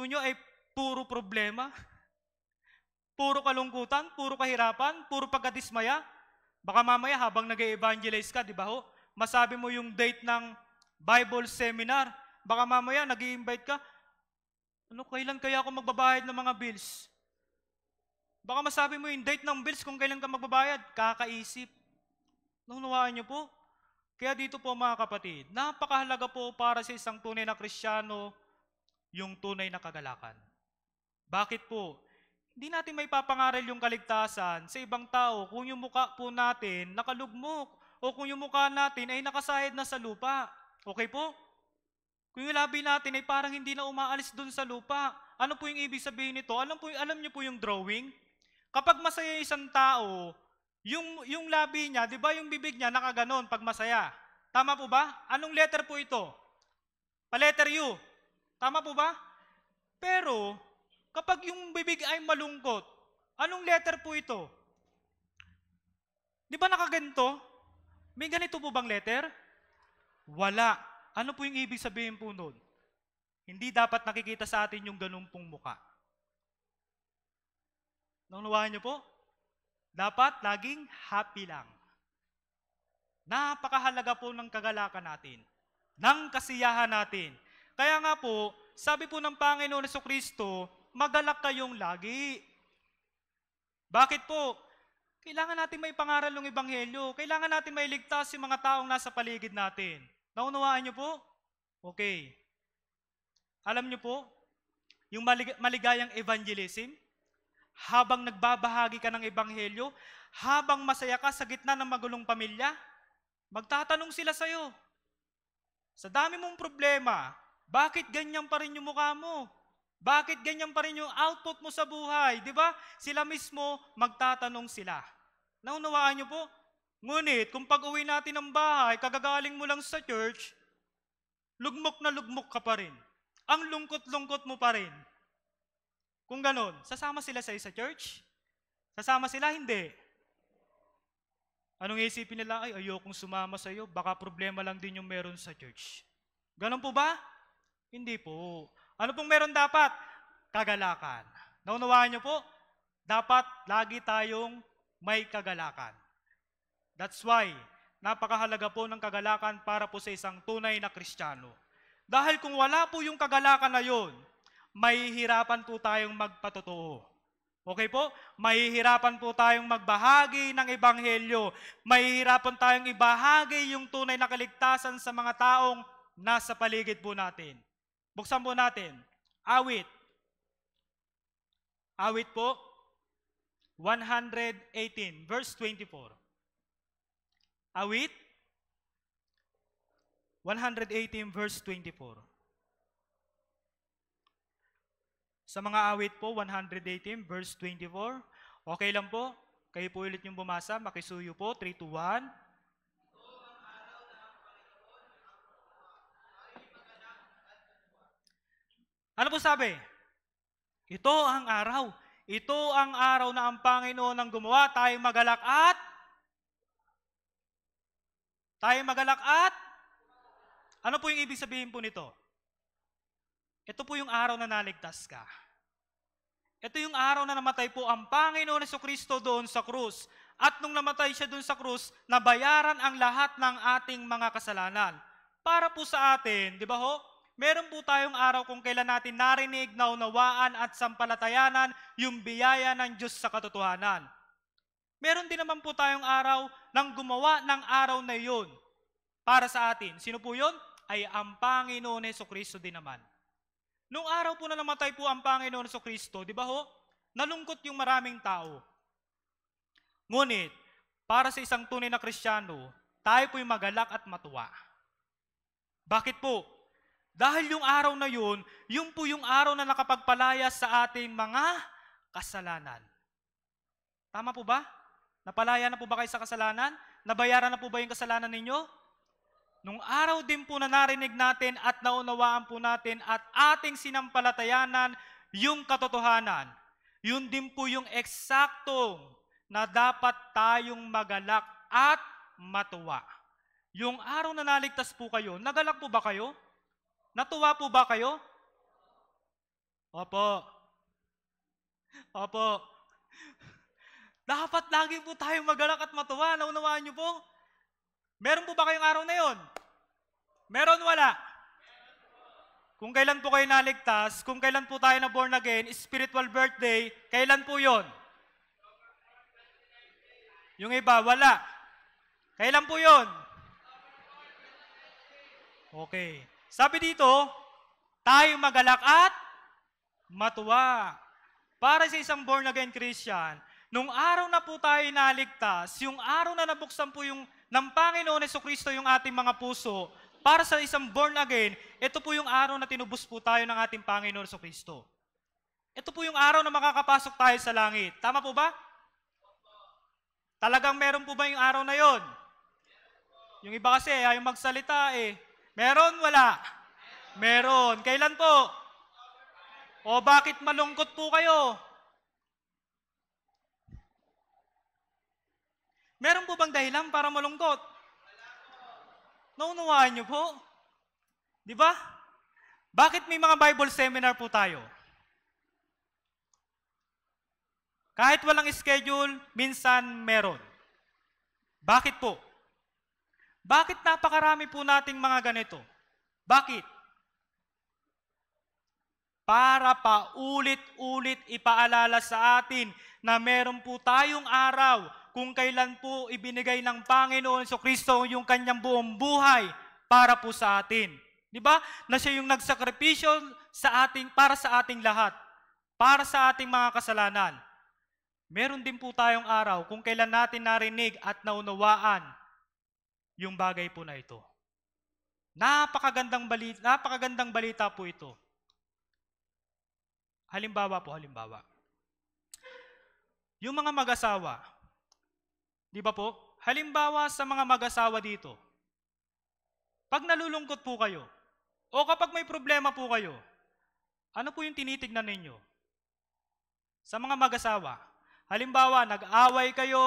niyo ay puro problema, puro kalungkutan, puro kahirapan, puro pagkadismaya? Baka mamaya habang nag-evangelize ka, di ba ho? Masabi mo yung date ng Bible seminar. Baka mamaya nag-i-invite ka, kailan kaya ako magbabayad ng mga bills? Baka masabi mo yung date ng bills kung kailan ka magbabayad. Kakaisip. Naunawaan niyo po? Kaya dito po mga kapatid, napakahalaga po para sa isang tunay na Kristiyano yung tunay na kagalakan. Bakit po? Hindi natin may papangaral yung kaligtasan sa ibang tao kung yung mukha po natin nakalugmok o kung yung mukha natin ay nakasahid na sa lupa. Okay po? Kung yung labi natin ay parang hindi na umaalis dun sa lupa. Ano po yung ibig sabihin nito? Alam niyo po yung drawing? Kapag masaya yung isang tao, yung labi niya, di ba yung bibig niya nakaganon pag masaya? Tama po ba? Anong letter po ito? Pa-letter U. Tama po ba? Pero, kapag yung bibig ay malungkot, anong letter po ito? Di ba nakaganto? May ganito po bang letter? Wala. Ano po yung ibig sabihin po nun? Hindi dapat nakikita sa atin yung ganun pong muka. Naunawaan niyo po? Dapat laging happy lang. Napakahalaga po ng kagalakan natin, ng kasiyahan natin. Kaya nga po, sabi po ng Panginoon Jesucristo, magalak kayong lagi. Bakit po? Kailangan natin may pangaral ng ebanghelyo. Kailangan natin may ligtas yung mga taong nasa paligid natin. Naunawaan niyo po? Okay. Alam niyo po, yung maligayang evangelism, habang nagbabahagi ka ng ebanghelyo, habang masaya ka sa gitna ng magulong pamilya, magtatanong sila sa'yo. Sa dami mong problema, bakit ganyan pa rin yung mukha mo? Bakit ganyan pa rin yung output mo sa buhay? Di ba? Sila mismo, magtatanong sila. Naunawaan niyo po? Ngunit, kung pag-uwi natin ng bahay, kagagaling mo lang sa church, lugmok na lugmok ka pa rin. Ang lungkot-lungkot mo pa rin. Kung ganon, sasama sila sa church? Sasama sila? Hindi. Anong isipin nila? Ay, ayokong sumama sa iyo. Baka problema lang din yung meron sa church. Ganon po ba? Hindi po. Ano pong meron dapat? Kagalakan. Naunawaan niyo po? Dapat lagi tayong may kagalakan. That's why, napakahalaga po ng kagalakan para po sa isang tunay na Kristiyano. Dahil kung wala po yung kagalakan na yun, mahihirapan po tayong magpatotoo. Okay po? Mahihirapan po tayong magbahagi ng ebanghelyo. Mahihirapan tayong ibahagi yung tunay na kaligtasan sa mga taong nasa paligid po natin. Buksan po natin. Awit. Awit po, 118, verse 24. Awit, 118, verse 24. Sa mga awit po, 118, verse 24. Okay lang po. Kayo po ulit yung bumasa. Makisuyo po. 3, 2, 1. Ano po sabi? Ito ang araw. Ito ang araw na ang Panginoon ang gumawa. Tayo magalak at ano po yung ibig sabihin po nito? Ito po yung araw na naligtas ka. Ito yung araw na namatay po ang Panginoon Jesucristo doon sa krus. At nung namatay siya doon sa krus, nabayaran ang lahat ng ating mga kasalanan. Para po sa atin, di ba ho? Meron po tayong araw kung kailan natin narinig, naunawaan at sampalatayanan yung biyaya ng Diyos sa katotohanan. Meron din naman po tayong araw ng gumawa ng araw na yun para sa atin. Sino po yun? Ay ang Panginoon Jesucristo din naman. Nung araw po na namatay po ang Panginoon Jesucristo, di ba ho? Nalungkot yung maraming tao. Ngunit, para sa isang tunay na Kristiyano, tayo po'y magalak at matuwa. Bakit po? Dahil yung araw na yun po yung araw na nakapagpalaya sa ating mga kasalanan. Tama po ba? Napalaya na po ba kayo sa kasalanan? Nabayaran na po ba yung kasalanan ninyo? Nung araw din po na narinig natin at naunawaan po natin at ating sinampalatayanan yung katotohanan, yun din po yung eksaktong na dapat tayong magalak at matuwa. Yung araw na naligtas po kayo, nagalak po ba kayo? Natuwa po ba kayo? Opo. Opo. Dapat lagi po tayong magalak at matuwa. Naunawaan niyo po? Meron po ba kayong araw na yon? Meron, wala? Kung kailan po kayo naligtas, kung kailan po tayo na born again, spiritual birthday, kailan po yon? Yung iba, wala. Kailan po yon? Okay. Sabi dito, tayo magalak at matuwa. Para sa isang born again Christian, nung araw na po tayo naligtas, yung araw na nabuksan po yung ng Panginoon Jesucristo yung ating mga puso, para sa isang born again, ito po yung araw na tinubos po tayo ng ating Panginoon Jesucristo. Ito po yung araw na makakapasok tayo sa langit. Tama po ba? Talagang meron po ba yung araw na yon? Yung iba kasi ayaw magsalita eh. Meron, wala? Meron. Kailan po? O bakit malungkot po kayo? Meron po bang dahilan para malungkot? Naunawaan niyo po? Di ba? Bakit may mga Bible seminar po tayo? Kahit walang schedule, minsan meron. Bakit po? Bakit napakarami po nating mga ganito? Bakit? Para paulit-ulit ipaalala sa atin na meron po tayong araw kung kailan po ibinigay ng Panginoon Jesucristo yung kanyang buong buhay para po sa atin. Di ba? Na siya yung nagsakripisyo para sa ating lahat, para sa ating mga kasalanan. Meron din po tayong araw kung kailan natin narinig at naunawaan yung bagay po na ito. Napakagandang balita po ito. Halimbawa. Yung mga mag-asawa, di ba po? Halimbawa sa mga mag-asawa dito, pag nalulungkot po kayo, o kapag may problema po kayo, ano po yung tinitignan ninyo? Sa mga mag-asawa, halimbawa, nag-away kayo,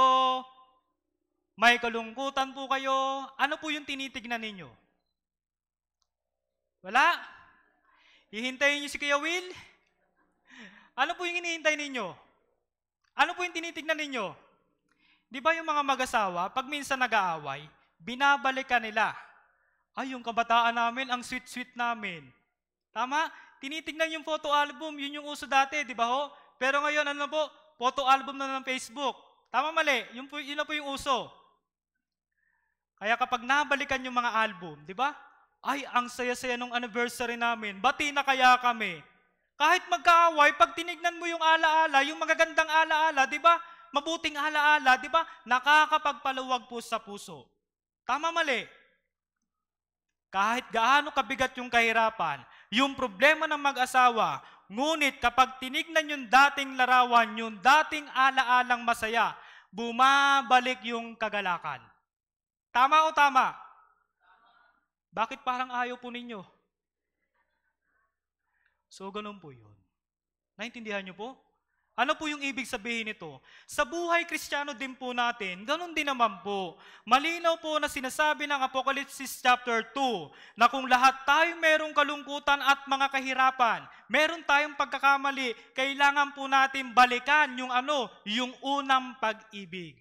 may kalungkutan po kayo, ano po yung tinitignan ninyo? Wala? Hihintayin niyo si Kuya Will? Ano po yung hinihintay ninyo? Ano po yung tinitignan ninyo? Di ba yung mga mag-asawa, pag minsan nag-aaway, binabalikan nila. Ay, yung kabataan namin, ang sweet-sweet namin. Tama? Tinitignan yung photo album, yun yung uso dati, di ba ho? Pero ngayon, ano po? Photo album na ng Facebook. Tama, mali? Yun na po yung uso. Kaya kapag nabalikan yung mga album, di ba? Ay, ang saya-saya nung anniversary namin. Bati na kaya kami. Kahit magkaaway, pag tinignan mo yung alaala, yung magagandang alaala, di ba? Mabuting alaala, di ba? Nakakapagpaluwag po sa puso. Tama, mali? Kahit gaano kabigat yung kahirapan, yung problema ng mag-asawa, ngunit kapag tinignan yung dating larawan, yung dating alaalang masaya, bumabalik yung kagalakan. Tama o tama? Bakit parang ayaw po ninyo? So, ganun po yun. Naintindihan niyo po? Ano po yung ibig sabihin nito? Sa buhay Kristiyano din po natin, ganun din naman po. Malinaw po na sinasabi ng Apocalypse chapter 2 na kung lahat tayo merong kalungkutan at mga kahirapan, meron tayong pagkakamali, kailangan po natin balikan yung unang pag-ibig.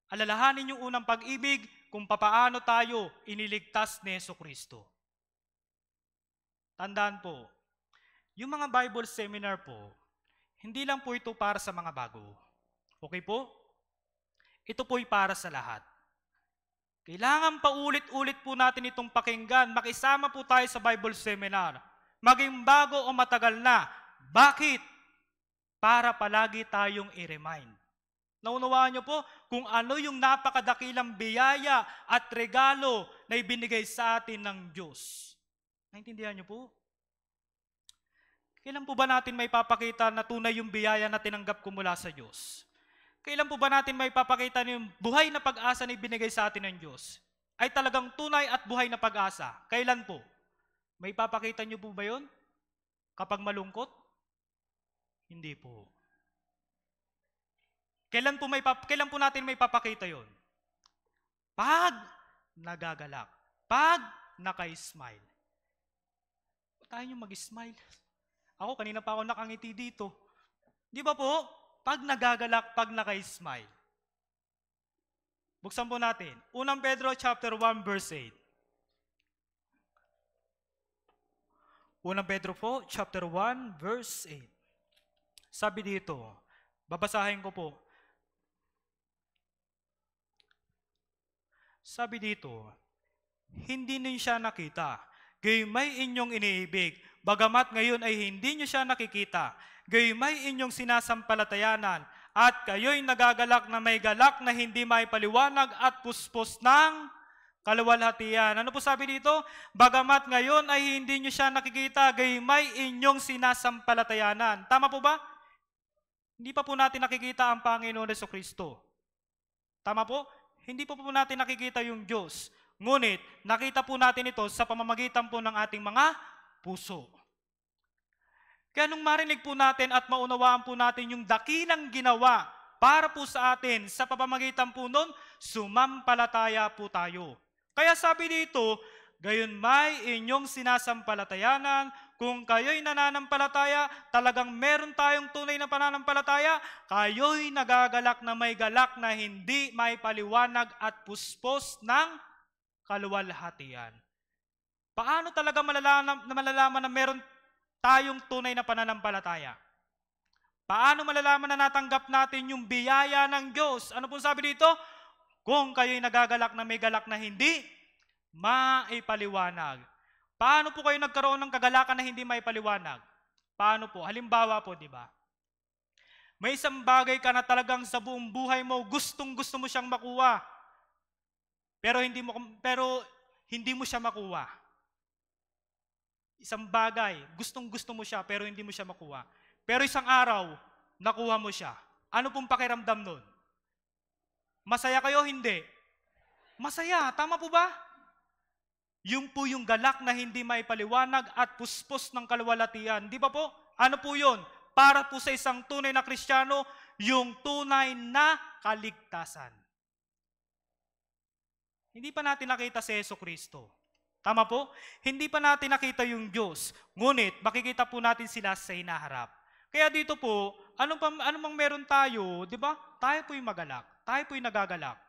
Alalahanin yung unang pag-ibig kung papaano tayo iniligtas ni Jesucristo. Tandaan po, yung mga Bible seminar po, hindi lang po ito para sa mga bago. Okay po? Ito po'y para sa lahat. Kailangan paulit-ulit po natin itong pakinggan. Makisama po tayo sa Bible seminar. Maging bago o matagal na. Bakit? Para palagi tayong i-remind. Naunawaan niyo po kung ano yung napakadakilang biyaya at regalo na ibinigay sa atin ng Diyos. Naintindihan niyo po? Kailan po ba natin may papakita na tunay yung biyaya na tinanggap ko mula sa Diyos? Kailan po ba natin may papakita na yung buhay na pag-asa na ibinigay sa atin ng Diyos? ay talagang tunay at buhay na pag-asa. Kailan po? May papakita niyo po ba yun? Kapag malungkot? Hindi po. Kailan po natin may papakita yon? Pag nagagalak. Pag naka-smile. Tayo nyo mag-smile. Ako, kanina pa ako nakangiti dito. Di ba po? Pag nagagalak, pag naka-smile. Buksan po natin. 1 Pedro chapter 1 verse 8. 1 Pedro po, chapter 1, verse 8. Sabi dito, babasahin ko po. Sabi dito, hindi ninyo siya nakita, gayon may inyong iniibig. Bagamat ngayon ay hindi nyo siya nakikita, gayon may inyong sinasampalatayanan, at kayo'y nagagalak na may galak na hindi maipaliwanag at puspos ng kaluwalhatian. Ano po sabi dito? Bagamat ngayon ay hindi nyo siya nakikita, gayon may inyong sinasampalatayanan. Tama po ba? Hindi pa po natin nakikita ang Panginoon Jesucristo. Tama po? Hindi pa po natin nakikita yung Diyos. Ngunit, nakita po natin ito sa pamamagitan po ng ating mga puso. Kaya nung marinig po natin at maunawaan po natin yung dakilang ginawa para po sa atin, sa pamamagitan po nun, sumampalataya po tayo. Kaya sabi dito, gayon may inyong sinasampalatayanan, kung kayo'y nananampalataya, talagang meron tayong tunay na pananampalataya, kayo'y nagagalak na may galak na hindi may paliwanag at puspos ng kaluwalhatian. Paano talaga malalaman na meron tayong tunay na pananampalataya? Paano malalaman na natanggap natin yung biyaya ng Diyos? Ano pong sabi dito? Kung kayo'y nagagalak na may galak na hindi maipaliwanag. Paano po kayo nagkaroon ng kagalakan na hindi maipaliwanag? Paano po? Halimbawa po, di ba? May isang bagay ka na talagang sa buong buhay mo, gustong-gusto mo siyang makuha. Pero hindi mo siya makuha. Isang bagay, gustong-gusto mo siya, pero hindi mo siya makuha. Pero isang araw, nakuha mo siya. Ano pong pakiramdam nun? Masaya kayo? Hindi. Masaya. Tama po ba? Yung po yung galak na hindi maipaliwanag at puspos ng kaluwalhatian. Di ba po? Ano po yun? Para po sa isang tunay na Kristiyano, yung tunay na kaligtasan. Hindi pa natin nakita si Jesucristo. Tama po? Hindi pa natin nakita yung Diyos. Ngunit, makikita po natin sila sa hinaharap. Kaya dito po, ano mang meron tayo, di ba? Tayo po'y magalak. Tayo po'y nagagalak.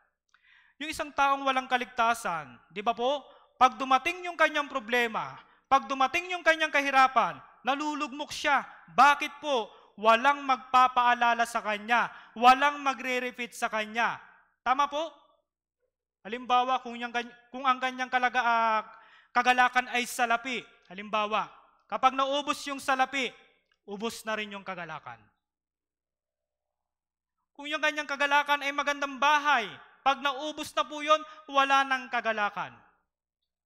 Yung isang taong walang kaligtasan, di ba po? Pag dumating yung kanyang problema, pag dumating yung kanyang kahirapan, nalulugmok siya. Bakit po? Walang magpapaalala sa kanya. Walang magre-repeat sa kanya. Tama po? Halimbawa, kung ang kanyang kagalakan ay salapi. Halimbawa, kapag naubos yung salapi, ubos na rin yung kagalakan. Kung yung kanyang kagalakan ay magandang bahay, pag naubos na po yun, wala nang kagalakan.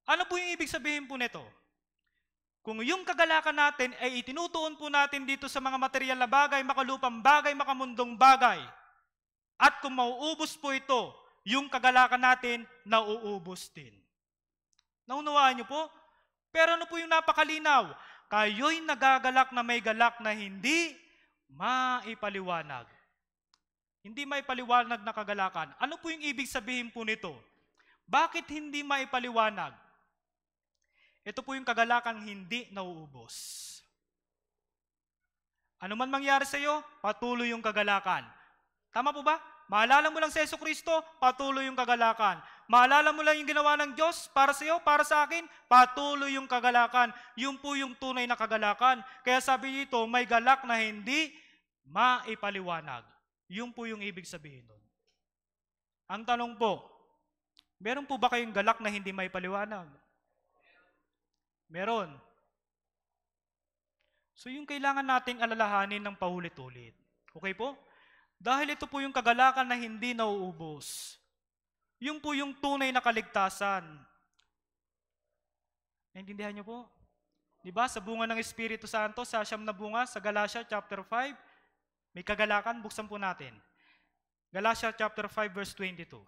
Ano po yung ibig sabihin po nito? Kung yung kagalakan natin ay itinutuon po natin dito sa mga material na bagay, makalupang bagay, makamundong bagay, at kung mauubos po ito, yung kagalakan natin, nauubos din. Naunawaan niyo po? Pero ano po yung napakalinaw? Kayo'y nagagalak na may galak na hindi maipaliwanag. Hindi maipaliwanag na kagalakan. Ano po yung ibig sabihin po nito? Bakit hindi maipaliwanag? Ito po yung kagalakang hindi nauubos. Ano man mangyari sa iyo, patuloy yung kagalakan. Tama po ba? Maalala mo lang sa Jesucristo, patuloy yung kagalakan. Maalala mo lang yung ginawa ng Diyos para sa iyo, para sa akin, patuloy yung kagalakan. Yun po yung tunay na kagalakan. Kaya sabi dito, may galak na hindi maipaliwanag. Yun po yung ibig sabihin nun. Ang tanong po, meron po ba kayong galak na hindi maipaliwanag? Meron. So yung kailangan nating alalahanin ng paulit-ulit. Okay po? Dahil ito po yung kagalakan na hindi nauubos. Yung po yung tunay na kaligtasan. Naintindihan niyo po? Diba? Sa bunga ng Espiritu Santo, sa 9 na bunga, sa Galatia chapter 5, may kagalakan, buksan po natin. Galatia chapter 5 verse 22.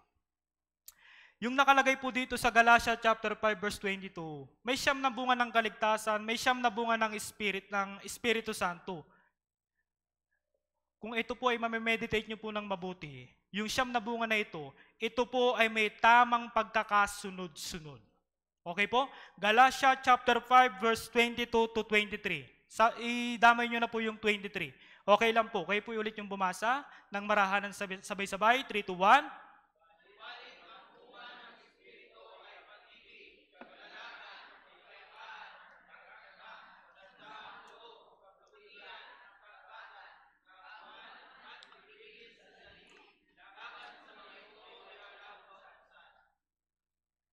Yung nakalagay po dito sa Galatia chapter 5 verse 22, may 9 na bunga ng kaligtasan, may 9 na bunga ng Espiritu Santo. Kung ito po ay mamemeditate nyo po ng mabuti, yung 9 na bunga na ito po ay may tamang pagkakasunod-sunod. Okay po? Galatia chapter 5 verse 22 to 23. Idamay nyo na po yung 23. Okay lang po. Kayo po ulit yung bumasa ng marahanan sabay-sabay. 3, 2, 1.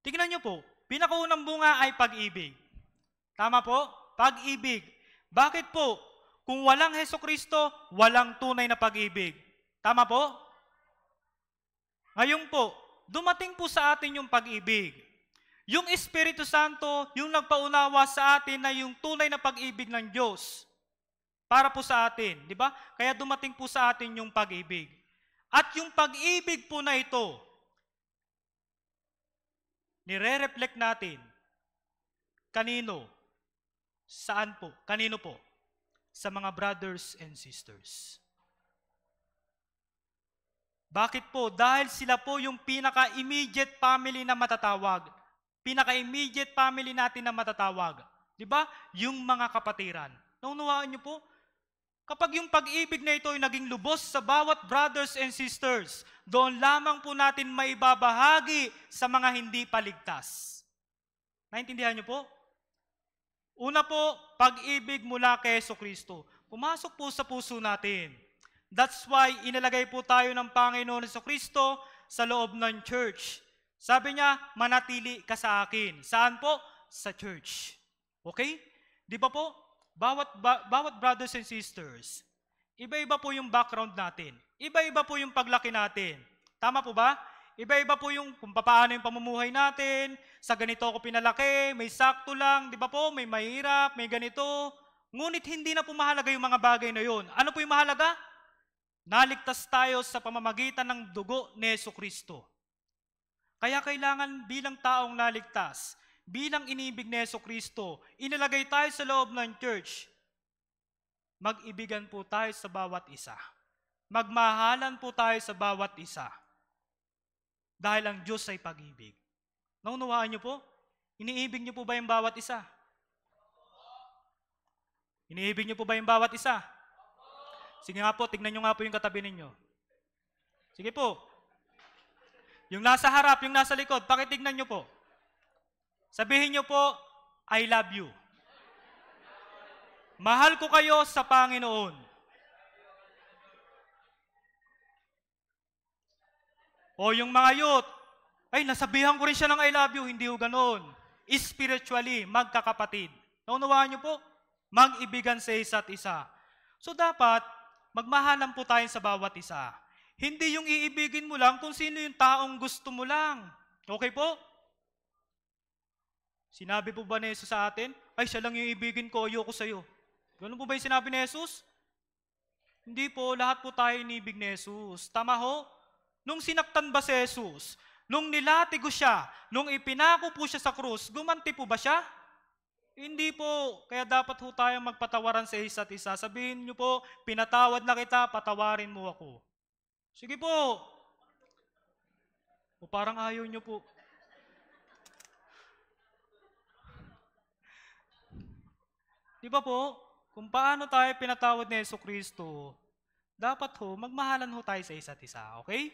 Tignan nyo po, pinakaunang bunga ay pag-ibig. Tama po? Pag-ibig. Bakit po? Kung walang Hesukristo, walang tunay na pag-ibig. Tama po? Ngayon po, dumating po sa atin yung pag-ibig. Yung Espiritu Santo, yung nagpaunawa sa atin na yung tunay na pag-ibig ng Diyos. Para po sa atin, di ba? Kaya dumating po sa atin yung pag-ibig. At yung pag-ibig po na ito, nire-reflect natin. Kanino? Saan po? Kanino po? Sa mga brothers and sisters. Bakit po? Dahil sila po yung pinaka-immediate family na matatawag. Pinaka-immediate family natin na matatawag. Di ba? Yung mga kapatiran. Naunawaan niyo po? Kapag yung pag-ibig na ito ay naging lubos sa bawat brothers and sisters, doon lamang po natin maibabahagi sa mga hindi paligtas. Naintindihan niyo po? Una po, pag-ibig mula kay Jesucristo. Pumasok po sa puso natin. That's why inilagay po tayo ng Panginoon Jesucristo sa loob ng church. Sabi niya, manatili ka sa akin. Saan po? Sa church. Okay? Di ba po? Bawat brothers and sisters, iba-iba po yung background natin. Iba-iba po yung paglaki natin. Tama po ba? Iba-iba po yung kung paano yung pamumuhay natin. Sa ganito ako pinalaki, may sakto lang, di ba po? May mahirap, may ganito. Ngunit hindi na po mahalaga yung mga bagay na yun. Ano po yung mahalaga? Naligtas tayo sa pamamagitan ng dugo ni Jesucristo. Kaya kailangan bilang taong naligtas, bilang inibig ni Jesucristo, inilagay tayo sa loob ng church, mag-ibigan po tayo sa bawat isa. Magmahalan po tayo sa bawat isa. Dahil ang Diyos ay pag-ibig. Naunawaan niyo po? Iniibig niyo po ba yung bawat isa? Iniibig niyo po ba yung bawat isa? Sige nga po, tignan niyo nga po yung katabi ninyo. Sige po. Yung nasa harap, yung nasa likod, pakitignan niyo po. Sabihin niyo po, I love you. Mahal ko kayo sa Panginoon. O yung mga youth, ay nasabihan ko rin siya ng I love you, hindi ho ganon. Spiritually, magkakapatid. Naunawaan niyo po? Mag-ibigan sa isa't isa. So dapat, magmahalan po tayo sa bawat isa. Hindi yung iibigin mo lang kung sino yung taong gusto mo lang. Okay po? Sinabi po ba ni Jesus sa atin, ay siya lang yung ibigin ko, ayoko sa'yo. Ganun po ba yung sinabi ni Jesus? Hindi po, lahat po tayo inibig ni Jesus. Tama ho? Nung sinaktan ba si Jesus, nung nilatigo siya, nung ipinako po siya sa krus, gumanti po ba siya? Hindi po. Kaya dapat ho tayong magpatawaran sa isa't isa. Sabihin niyo po, pinatawad na kita, patawarin mo ako. Sige po. O parang ayaw niyo po. Di ba po? Kung paano tayo pinatawad ni Jesucristo, dapat ho, magmahalan ho tayo sa isa't isa. Okay?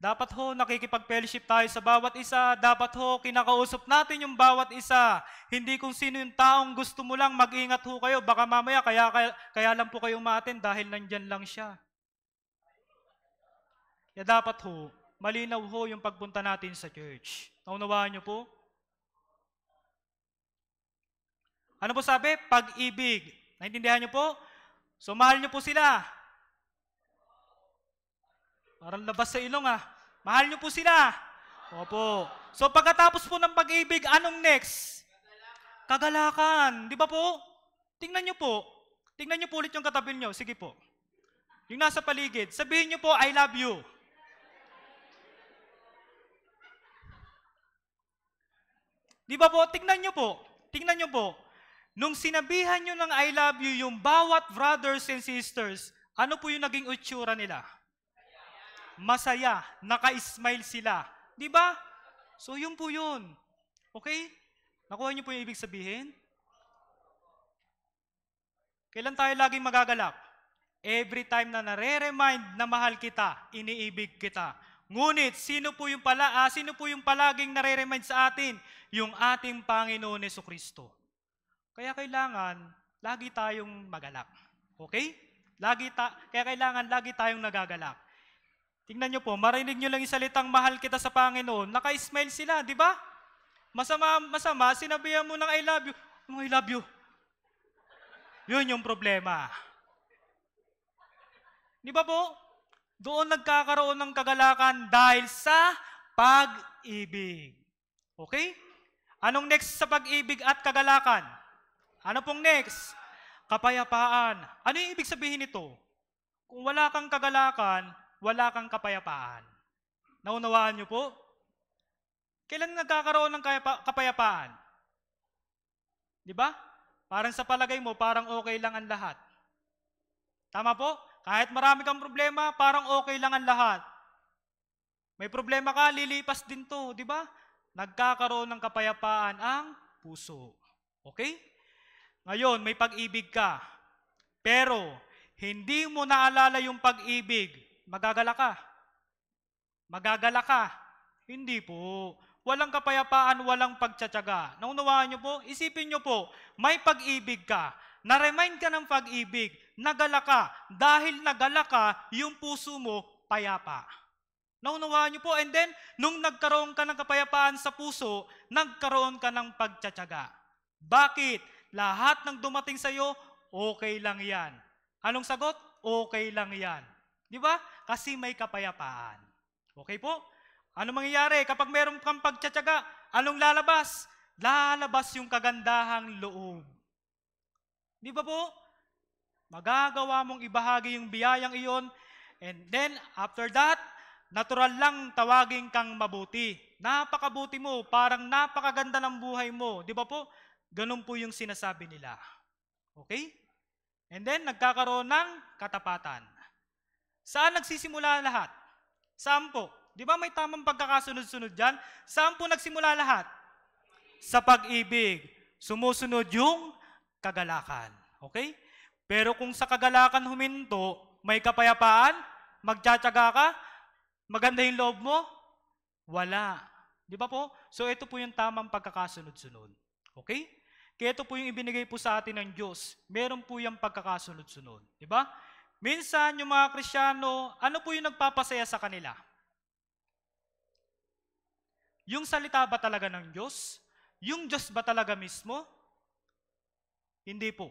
Dapat ho, nakikipag-fellowship tayo sa bawat isa. Dapat ho, kinakausap natin yung bawat isa. Hindi kung sino yung taong gusto mo lang, mag-ingat ho kayo. Baka mamaya, kaya lang po kayo umatin dahil nandyan lang siya. Kaya dapat ho, malinaw ho yung pagpunta natin sa church. Naunawaan niyo po? Ano po sabi? Pag-ibig. Naintindihan niyo po? So, mahal niyo po sila. Parang labas sa ilong Mahal niyo po sila. Opo. So pagkatapos po ng pag-ibig, anong next? Kagalakan. Di ba po? Tingnan niyo po. Tingnan niyo po ulit yung katabi niyo. Sige po. Yung nasa paligid. Sabihin niyo po, I love you. Di ba po? Tingnan nyo po. Tingnan nyo po. Nung sinabihan nyo ng I love you yung bawat brothers and sisters, ano po yung naging utsura nila? Masaya. Naka-smile sila. Di ba? So yun po yun. Okay? Nakuha nyo po yung ibig sabihin? Kailan tayo laging magagalak? Every time na nare-remind na mahal kita, iniibig kita. Ngunit, sino po yung palaging nare-remind sa atin? Yung ating Panginoon Jesucristo. Kaya kailangan, lagi tayong magalak. Okay? Kaya kailangan, lagi tayong nagagalak. Tingnan nyo po, marinig nyo lang yung salitang mahal kita sa Panginoon, naka-smile sila, di ba? Masama, sinabihan mo ng I love you. I love you. Yun yung problema. Di ba po? Doon nagkakaroon ng kagalakan dahil sa pag-ibig. Okay? Anong next sa pag-ibig at kagalakan? Ano pong next? Kapayapaan. Ano yung ibig sabihin nito? Kung wala kang kagalakan, wala kang kapayapaan. Naunawaan niyo po? Kailan nagkakaroon ng kapayapaan? Di ba? Parang sa palagay mo, parang okay lang ang lahat. Tama po? Kahit marami kang problema, parang okay lang ang lahat. May problema ka, lilipas din to, di ba? Nagkakaroon ng kapayapaan ang puso. Okay? Ngayon, may pag-ibig ka. Pero, hindi mo naalala yung pag-ibig, magagala ka. Magagala ka. Hindi po. Walang kapayapaan, walang pagtsatsaga. Naunawaan niyo po? Isipin niyo po, may pag-ibig ka. Na-remind ka ng pag-ibig. Nagala ka. Dahil nagala ka, yung puso mo payapa. Naunawaan niyo po? And then, nung nagkaroon ka ng kapayapaan sa puso, nagkaroon ka ng pagtsatsaga. Bakit? Lahat ng dumating sa iyo, okay lang yan. Anong sagot? Okay lang yan. Di ba? Kasi may kapayapaan. Okay po? Ano mangyayari? Kapag meron kang pagtsatsaga, anong lalabas? Lalabas yung kagandahang loob. Di ba po? Magagawa mong ibahagi yung biyayang iyon, and then, after that, natural lang tawagin kang mabuti. Napakabuti mo, parang napakaganda ng buhay mo. Di ba po? Ganun po yung sinasabi nila. Okay? And then, nagkakaroon ng katapatan. Saan nagsisimula lahat? Saan po? Di ba may tamang pagkakasunod-sunod dyan? Saan po nagsimula lahat? Sa pag-ibig. Sumusunod yung kagalakan. Okay? Pero kung sa kagalakan huminto, may kapayapaan, magtsatsaga ka, maganda yung loob mo, wala. Di ba po? So ito po yung tamang pagkakasunod-sunod. Okay? Kaya ito po yung ibinigay po sa atin ng Diyos. Meron po yung pagkakasunod-sunod. Di ba? Minsan yung mga Kristiyano, ano po yung nagpapasaya sa kanila? Yung salita ba talaga ng Diyos? Yung Diyos ba talaga mismo? Hindi po.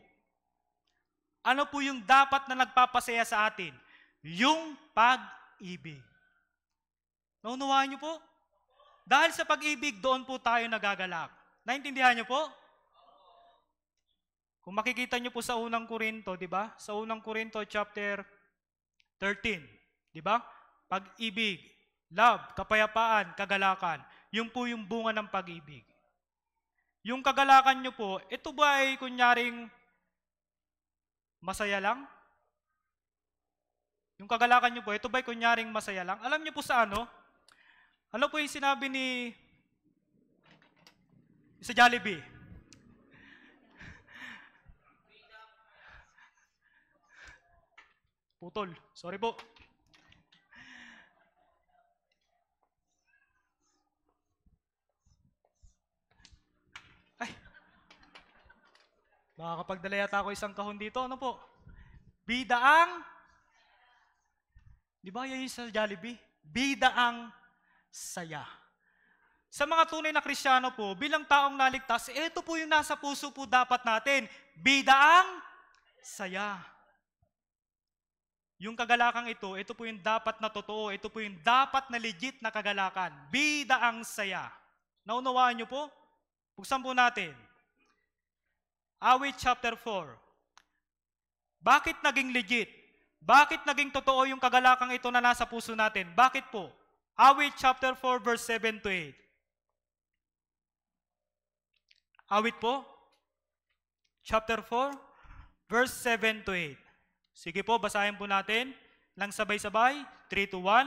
Ano po yung dapat na nagpapasaya sa atin? Yung pag-ibig. Naunawaan niyo po? Dahil sa pag-ibig, doon po tayo nagagalak. Naintindihan niyo po? Kung makikita niyo po sa unang Korinto, di ba? Sa unang Korinto chapter 13, di ba? Pag-ibig, love, kapayapaan, kagalakan. Yun po yung bunga ng pag-ibig. Yung kagalakan niyo po, ito ba ay kunyaring masaya lang? Yung kagalakan niyo po, ito ba ay kunyaring masaya lang? Alam niyo po sa ano? Ano po yung sinabi ni sa Jollibee? Putol. Sorry po. Ay. Makakapagdala yata ako isang kahon dito. Ano po? Bida ang... Di ba yan yung sa Jollibee? Bida ang saya. Sa mga tunay na Kristiyano po, bilang taong naligtas, ito po yung nasa puso po dapat natin. Bida ang saya. Yung kagalakang ito po yung dapat na totoo, ito po yung dapat na legit na kagalakan. Bida ang saya. Naunawaan niyo po? Buksan po natin. Awit chapter 4. Bakit naging legit? Bakit naging totoo yung kagalakang ito na nasa puso natin? Bakit po? Awit chapter 4 verse 7 to 8. Awit po, chapter 4, verse 7 to 8. Sige po, basahin po natin ng sabay-sabay, 3 to 1.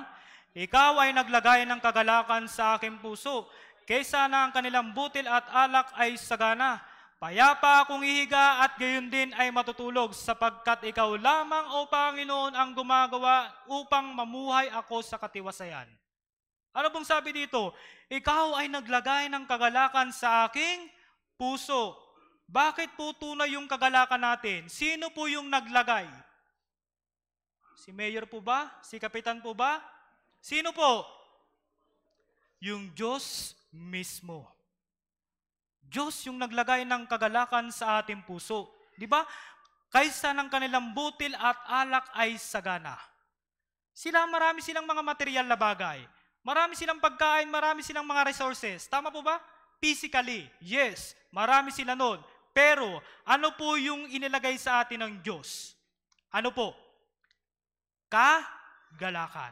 Ikaw ay naglagay ng kagalakan sa aking puso, kaysa na ang kanilang butil at alak ay sagana. Payapa akong ihiga at gayon din ay matutulog, sapagkat ikaw lamang, O Panginoon, ang gumagawa upang mamuhay ako sa katiwasayan. Ano pong sabi dito? Ikaw ay naglagay ng kagalakan sa aking puso. Bakit po tunay yung kagalakan natin? Sino po yung naglagay? Si Mayor po ba? Si Kapitan po ba? Sino po? Yung Diyos mismo. Diyos yung naglagay ng kagalakan sa ating puso. Di ba? Kaysa ng kanilang butil at alak ay sagana. Marami silang mga material na bagay. Marami silang pagkain, marami silang mga resources. Tama po ba? Physically, yes, marami sila nun. Pero, ano po yung inilagay sa atin ng Diyos? Ano po? Kagalakan.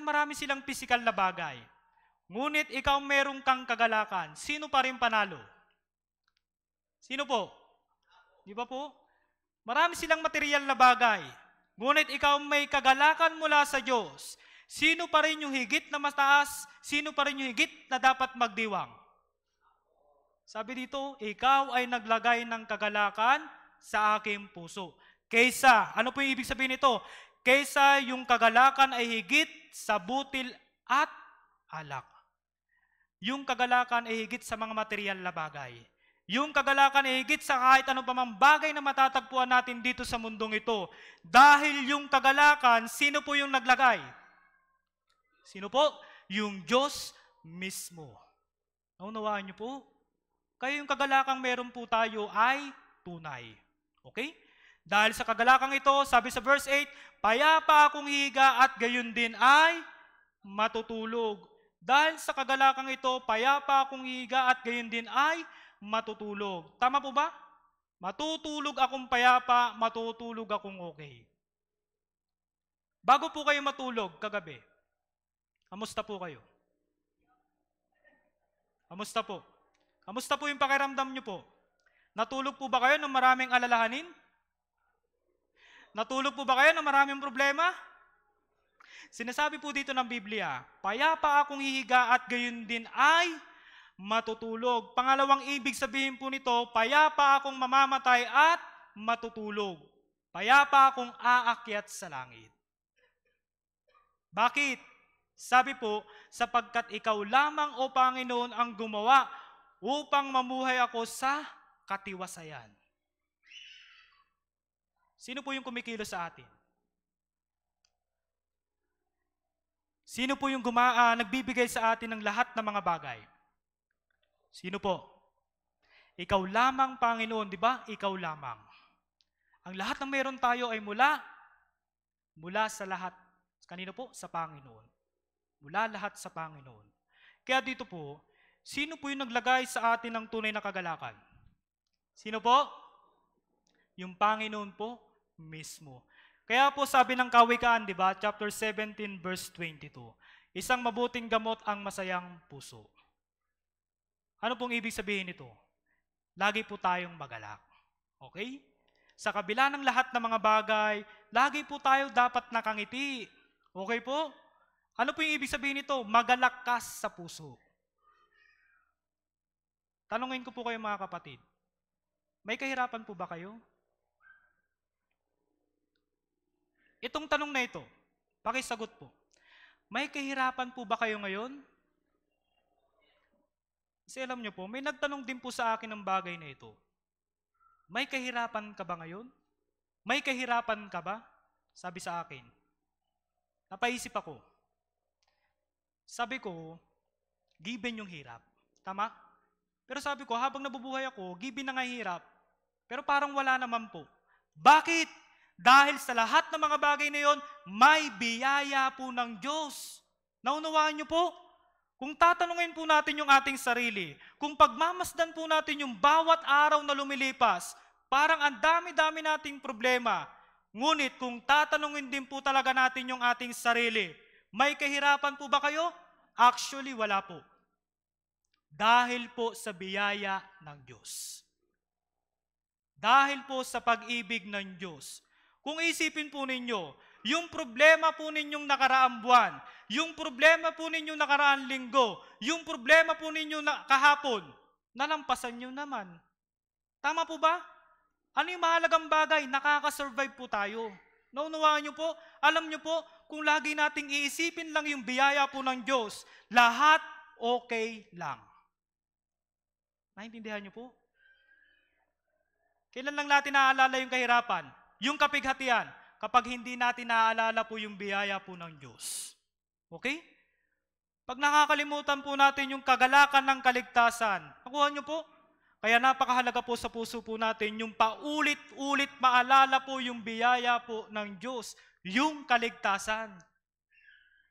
Marami silang physical na bagay. Ngunit ikaw merong kang kagalakan. Sino pa rin panalo? Sino po? Di ba po? Marami silang material na bagay. Ngunit ikaw may kagalakan mula sa Diyos. Sino pa rin yung higit na mataas? Sino pa rin yung higit na dapat magdiwang? Sabi dito, ikaw ay naglagay ng kagalakan sa aking puso. Kaysa, ano po yung ibig sabihin nito? Kaysa yung kagalakan ay higit sa butil at alak. Yung kagalakan ay higit sa mga material na bagay. Yung kagalakan ay higit sa kahit ano pa mang bagay na matatagpuan natin dito sa mundong ito. Dahil yung kagalakan, sino po yung naglagay? Sino po? Yung Diyos mismo. Naunawaan niyo po? Kaya yung kagalakang meron po tayo ay tunay. Okay? Dahil sa kagalakang ito, sabi sa verse 8, payapa akong higa at gayon din ay matutulog. Dahil sa kagalakang ito, payapa akong higa at gayon din ay matutulog. Tama po ba? Matutulog akong payapa, matutulog akong okay. Bago po kayo matulog kagabi, kamusta po kayo? Kamusta po? Kamusta po yung pakiramdam nyo po? Natulog po ba kayo ng maraming alalahanin? Natulog po ba kayo ng maraming problema? Sinasabi po dito ng Biblia, payapa akong hihiga at gayon din ay matutulog. Pangalawang ibig sabihin po nito, payapa akong mamamatay at matutulog. Payapa akong aakyat sa langit. Bakit? Sabi po, sapagkat ikaw lamang, O Panginoon, ang gumawa upang mamuhay ako sa katiwasayan. Sino po yung kumikilos sa atin? Sino po yung nagbibigay sa atin ng lahat ng mga bagay? Sino po? Ikaw lamang, Panginoon, di ba? Ikaw lamang. Ang lahat ng meron tayo ay mula sa lahat. Kanino po? Sa Panginoon. Mula lahat sa Panginoon. Kaya dito po, sino po yung naglagay sa atin ng tunay na kagalakan? Sino po? Yung Panginoon po mismo. Kaya po sabi ng Kawikaan, di ba? Chapter 17, verse 22. Isang mabuting gamot ang masayang puso. Ano pong ibig sabihin nito? Lagi po tayong magalak. Okay? Sa kabila ng lahat ng mga bagay, lagi po tayo dapat nakangiti. Okay po? Ano po yung ibig sabihin nito? Magalak ka sa puso. Tanungin ko po kayo mga kapatid, may kahirapan po ba kayo? Itong tanong na ito, pakisagot po. May kahirapan po ba kayo ngayon? Kasi alam nyo po, may nagtanong din po sa akin ng bagay na ito. May kahirapan ka ba ngayon? May kahirapan ka ba? Sabi sa akin. Napaisip ako. Sabi ko, given yung hirap. Tama? Pero sabi ko, habang nabubuhay ako, given na nga hirap. Pero parang wala naman po. Bakit? Dahil sa lahat ng mga bagay na yon, may biyaya po ng Diyos. Naunawaan niyo po? Kung tatanungin po natin yung ating sarili, kung pagmamasdan po natin yung bawat araw na lumilipas, parang ang dami-dami nating problema. Ngunit kung tatanungin din po talaga natin yung ating sarili, may kahirapan po ba kayo? Actually, wala po. Dahil po sa biyaya ng Diyos. Dahil po sa pag-ibig ng Diyos. Kung isipin po ninyo, yung problema po ninyong nakaraang buwan, yung problema po ninyong nakaraang linggo, yung problema po ninyo na kahapon, nalampasan nyo naman. Tama po ba? Ano yung mahalagang bagay? Nakaka-survive po tayo. Naunawaan nyo po? Alam nyo po, kung lagi nating iisipin lang yung biyaya po ng Diyos, lahat okay lang. Naintindihan nyo po? Kailan lang natin naaalala yung kahirapan? Yung kapighatian, kapag hindi natin naaalala po yung biyaya po ng Diyos. Okay? Pag nakakalimutan po natin yung kagalakan ng kaligtasan, nakuha nyo po? Kaya napakahalaga po sa puso po natin yung paulit-ulit maalala po yung biyaya po ng Diyos, yung kaligtasan.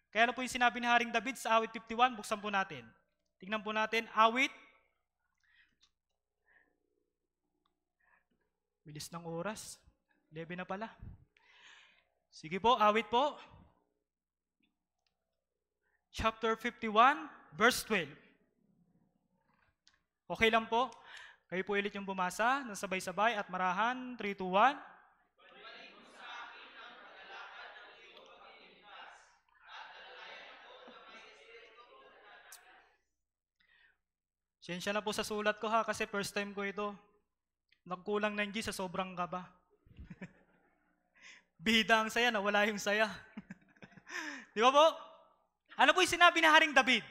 Kaya po yung sinabi ni Haring David sa awit 51, buksan po natin. Tingnan po natin, awit. Bilis ng oras. 11 na pala. Sige po, awit po. Chapter 51, verse 12. Okay lang po. Kayo po ulit yung bumasa ng sabay-sabay at marahan. 3, 2, 1. Siyensya na po sa sulat ko ha, kasi first time ko ito. Nagkulang ng G sa sobrang kaba. Bida ang saya, nawala yung saya. Di ba po? Ano po yung sinabi ni Haring David?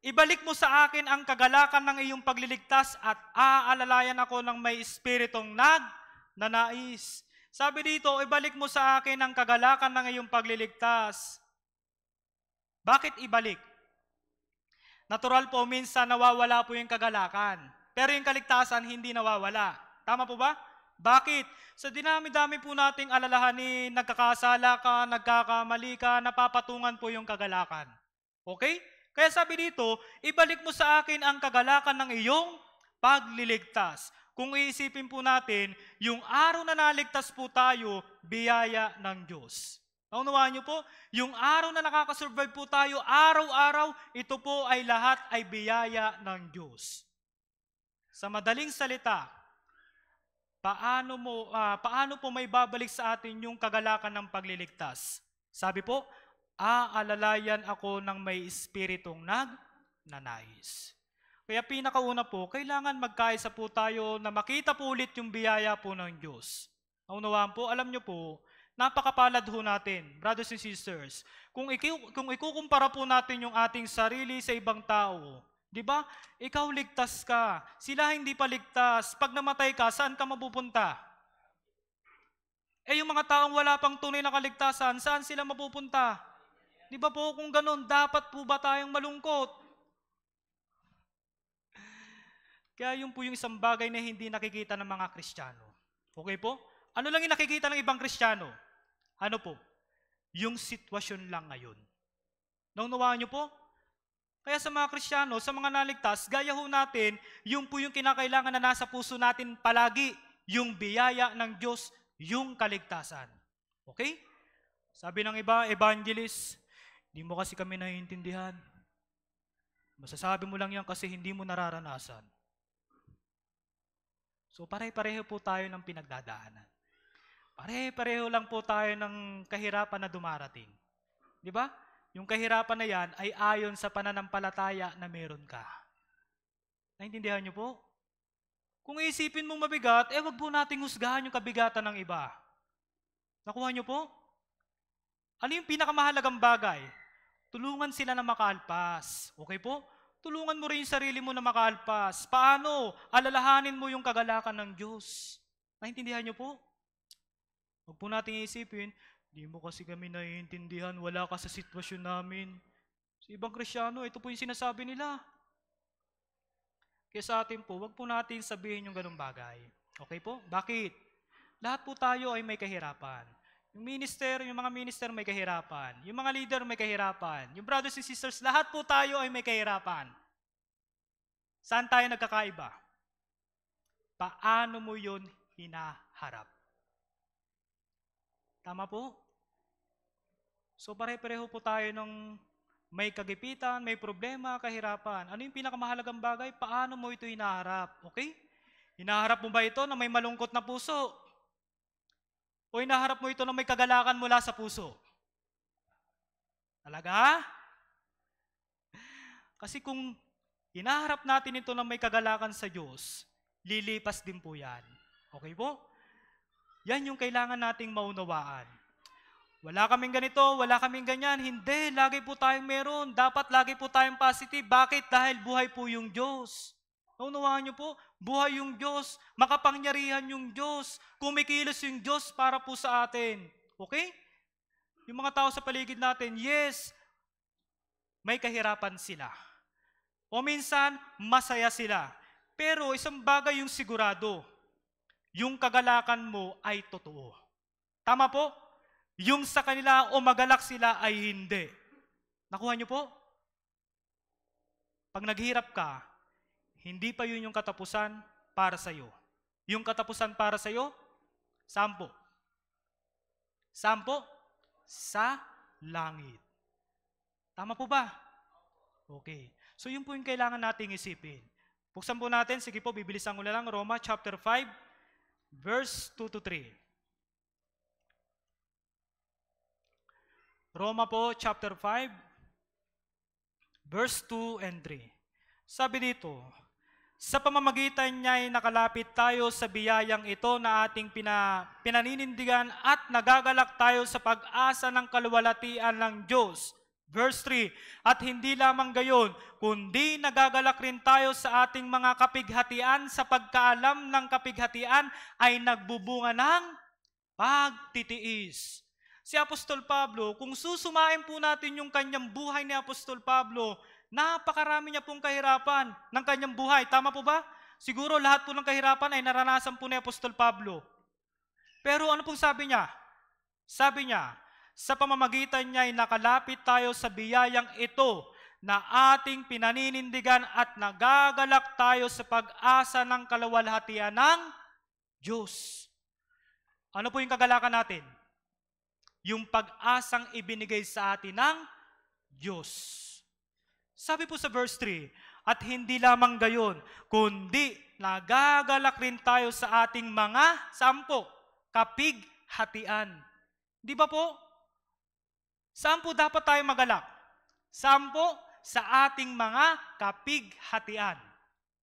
Ibalik mo sa akin ang kagalakan ng iyong pagliligtas at aalalayan ako ng may espiritong nagnanais. Sabi dito, ibalik mo sa akin ang kagalakan ng iyong pagliligtas. Bakit ibalik? Natural po, minsan nawawala po yung kagalakan. Pero yung kaligtasan, hindi nawawala. Tama po ba? Bakit? Sa dinami-dami po nating alalahanin, nagkakasala ka, nagkakamali ka, napapatungan po yung kagalakan. Okay? Kaya sabi dito, ibalik mo sa akin ang kagalakan ng iyong pagliligtas. Kung iisipin po natin, yung araw na naligtas po tayo, biyaya ng Diyos. Naunawaan niyo po? Yung araw na nakakasurvive po tayo, araw-araw, ito po ay lahat ay biyaya ng Diyos. Sa madaling salita, paano po may babalik sa atin yung kagalakan ng pagliligtas? Sabi po, aalalayan ako ng may espiritong nagnanais. Kaya pinakauna po, kailangan magkaisa po tayo na makita po ulit yung biyaya po ng Diyos. Naunawaan po, alam nyo po, napakapalad ho natin, brothers and sisters. Kung ikukumpara po natin yung ating sarili sa ibang tao, di ba? Ikaw ligtas ka, sila hindi pa ligtas. Pag namatay ka, saan ka mapupunta? Yung mga taong wala pang tunay na kaligtasan, saan sila mapupunta? Di ba po kung ganun, dapat po ba tayong malungkot? Kaya yun po yung isang bagay na hindi nakikita ng mga Kristiyano. Okay po? Ano lang yung nakikita ng ibang Kristiyano? Ano po? Yung sitwasyon lang ngayon. Naunawaan nyo po? Kaya sa mga Kristiyano, sa mga naligtas, gaya ho natin, yung po yung kinakailangan na nasa puso natin palagi, yung biyaya ng Diyos, yung kaligtasan. Okay? Sabi ng iba, evangelist, hindi mo kasi kami naiintindihan. Masasabi mo lang yan kasi hindi mo nararanasan. So pare-pareho po tayo ng pinagdadaanan. Pare-pareho lang po tayo ng kahirapan na dumarating. Di ba? Yung kahirapan na yan ay ayon sa pananampalataya na meron ka. Naintindihan niyo po? Kung isipin mong mabigat, wag po nating husgahan yung kabigatan ng iba. Nakuha niyo po? Ano yung pinakamahalagang bagay? Tulungan sila na makaalpas. Okay po? Tulungan mo rin yung sarili mo na makaalpas. Paano? Alalahanin mo yung kagalakan ng Diyos. Naintindihan niyo po? Huwag po natin isipin, di mo kasi kami naiintindihan, wala ka sa sitwasyon namin. Sa ibang Kristiyano, ito po yung sinasabi nila. Kaya sa atin po, huwag po natin sabihin yung ganung bagay. Okay po? Bakit? Lahat po tayo ay may kahirapan. Yung mga minister may kahirapan. Yung mga leader may kahirapan. Yung brothers and sisters, lahat po tayo ay may kahirapan. Saan tayo nagkakaiba? Paano mo yun hinaharap? Tama po? So pare-pareho po tayo ng may kagipitan, may problema, kahirapan. Ano yung pinakamahalagang bagay? Paano mo ito hinaharap? Okay? Hinaharap mo ba ito na may malungkot na puso? O hinaharap mo ito na may kagalakan mula sa puso? Talaga? Kasi kung hinaharap natin ito na may kagalakan sa Diyos, lilipas din po yan. Okay po? Yan yung kailangan nating maunawaan. Wala kaming ganito, wala kaming ganyan. Hindi, lagi po tayong meron. Dapat lagi po tayong positive. Bakit? Dahil buhay po yung Diyos. Naunawaan niyo po, buhay yung Diyos, makapangyarihan yung Diyos, kumikilos yung Diyos para po sa atin. Okay? Yung mga tao sa paligid natin, yes, may kahirapan sila. O minsan, masaya sila. Pero isang bagay yung sigurado, yung kagalakan mo ay totoo. Tama po? Yung sa kanila o magalak sila ay hindi. Nakuha niyo po? Pag naghirap ka, hindi pa yun yung katapusan para sa'yo. Yung katapusan para sa'yo, saan po? Saan po? Sa langit. Tama po ba? Okay. So yun po yung kailangan nating isipin. Buksan po natin, sige po, bibilisan ko na lang, Roma chapter 5, verse 2 to 3. Roma po, chapter 5, verse 2 and 3. Sabi dito, sa pamamagitan niya ay nakalapit tayo sa biyayang ito na ating pinaninindigan at nagagalak tayo sa pag-asa ng kaluwalhatian ng Diyos. Verse 3, at hindi lamang gayon, kundi nagagalak rin tayo sa ating mga kapighatian sa pagkaalam ng kapighatian ay nagbubunga ng pagtitiis. Si Apostol Pablo, kung susumain po natin yung kanyang buhay ni Apostol Pablo, napakarami niya pong kahirapan ng kanyang buhay. Tama po ba? Siguro lahat po ng kahirapan ay naranasan po ni Apostol Pablo. Pero ano pong sabi niya? Sabi niya, sa pamamagitan niya ay nakalapit tayo sa biyayang ito na ating pinaninindigan at nagagalak tayo sa pag-asa ng kaluwalhatian ng Diyos. Ano po yung kagalakan natin? Yung pag-asang ibinigay sa atin ng Diyos. Sabi po sa verse 3, at hindi lamang gayon, kundi nagagalak rin tayo sa ating mga, sampo, kapighatian. Di ba po? Saan po dapat tayo magalak? Saan po? Sa ating mga kapighatian.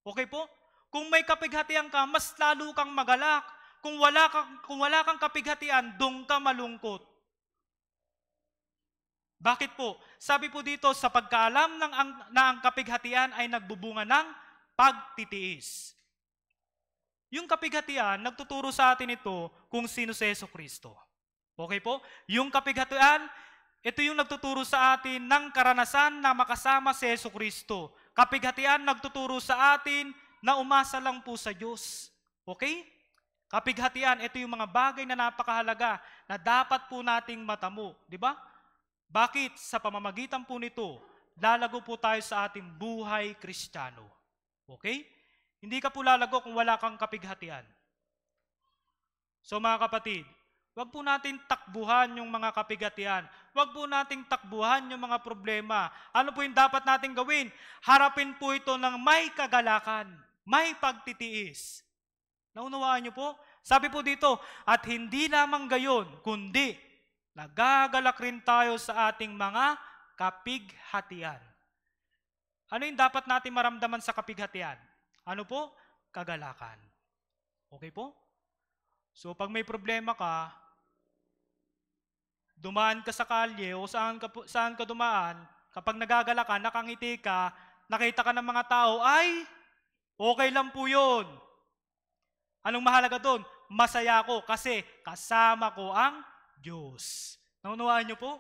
Okay po? Kung may kapighatian ka, mas lalo kang magalak. Kung wala kang kapighatian, doon ka malungkot. Bakit po? Sabi po dito, sa pagkaalam na ang kapighatian ay nagbubunga ng pagtitiis. Yung kapighatian, nagtuturo sa atin ito kung sino si Jesucristo. Okay po? Yung kapighatian, ito yung nagtuturo sa atin ng karanasan na makasama si Jesucristo. Kapighatian, nagtuturo sa atin na umasa lang po sa Diyos. Okay? Kapighatian, ito yung mga bagay na napakahalaga na dapat po nating matamo. Di ba? Bakit? Sa pamamagitan po nito, lalago po tayo sa ating buhay Kristiyano. Okay? Hindi ka po lalago kung wala kang kapighatian. So mga kapatid, wag po natin takbuhan yung mga kapighatian. Wag po nating takbuhan yung mga problema. Ano po yung dapat nating gawin? Harapin po ito ng may kagalakan, may pagtitiis. Naunawaan niyo po? Sabi po dito, at hindi lamang gayon, kundi nagagalak rin tayo sa ating mga kapighatian. Ano yung dapat natin maramdaman sa kapighatian? Ano po? Kagalakan. Okay po? So pag may problema ka, dumaan ka sa kalye o saan ka dumaan, kapag nagagala ka, nakangiti ka, nakita ka ng mga tao, ay, okay lang po yun. Anong mahalaga doon? Masaya ako kasi kasama ko ang Diyos. Naunawaan niyo po?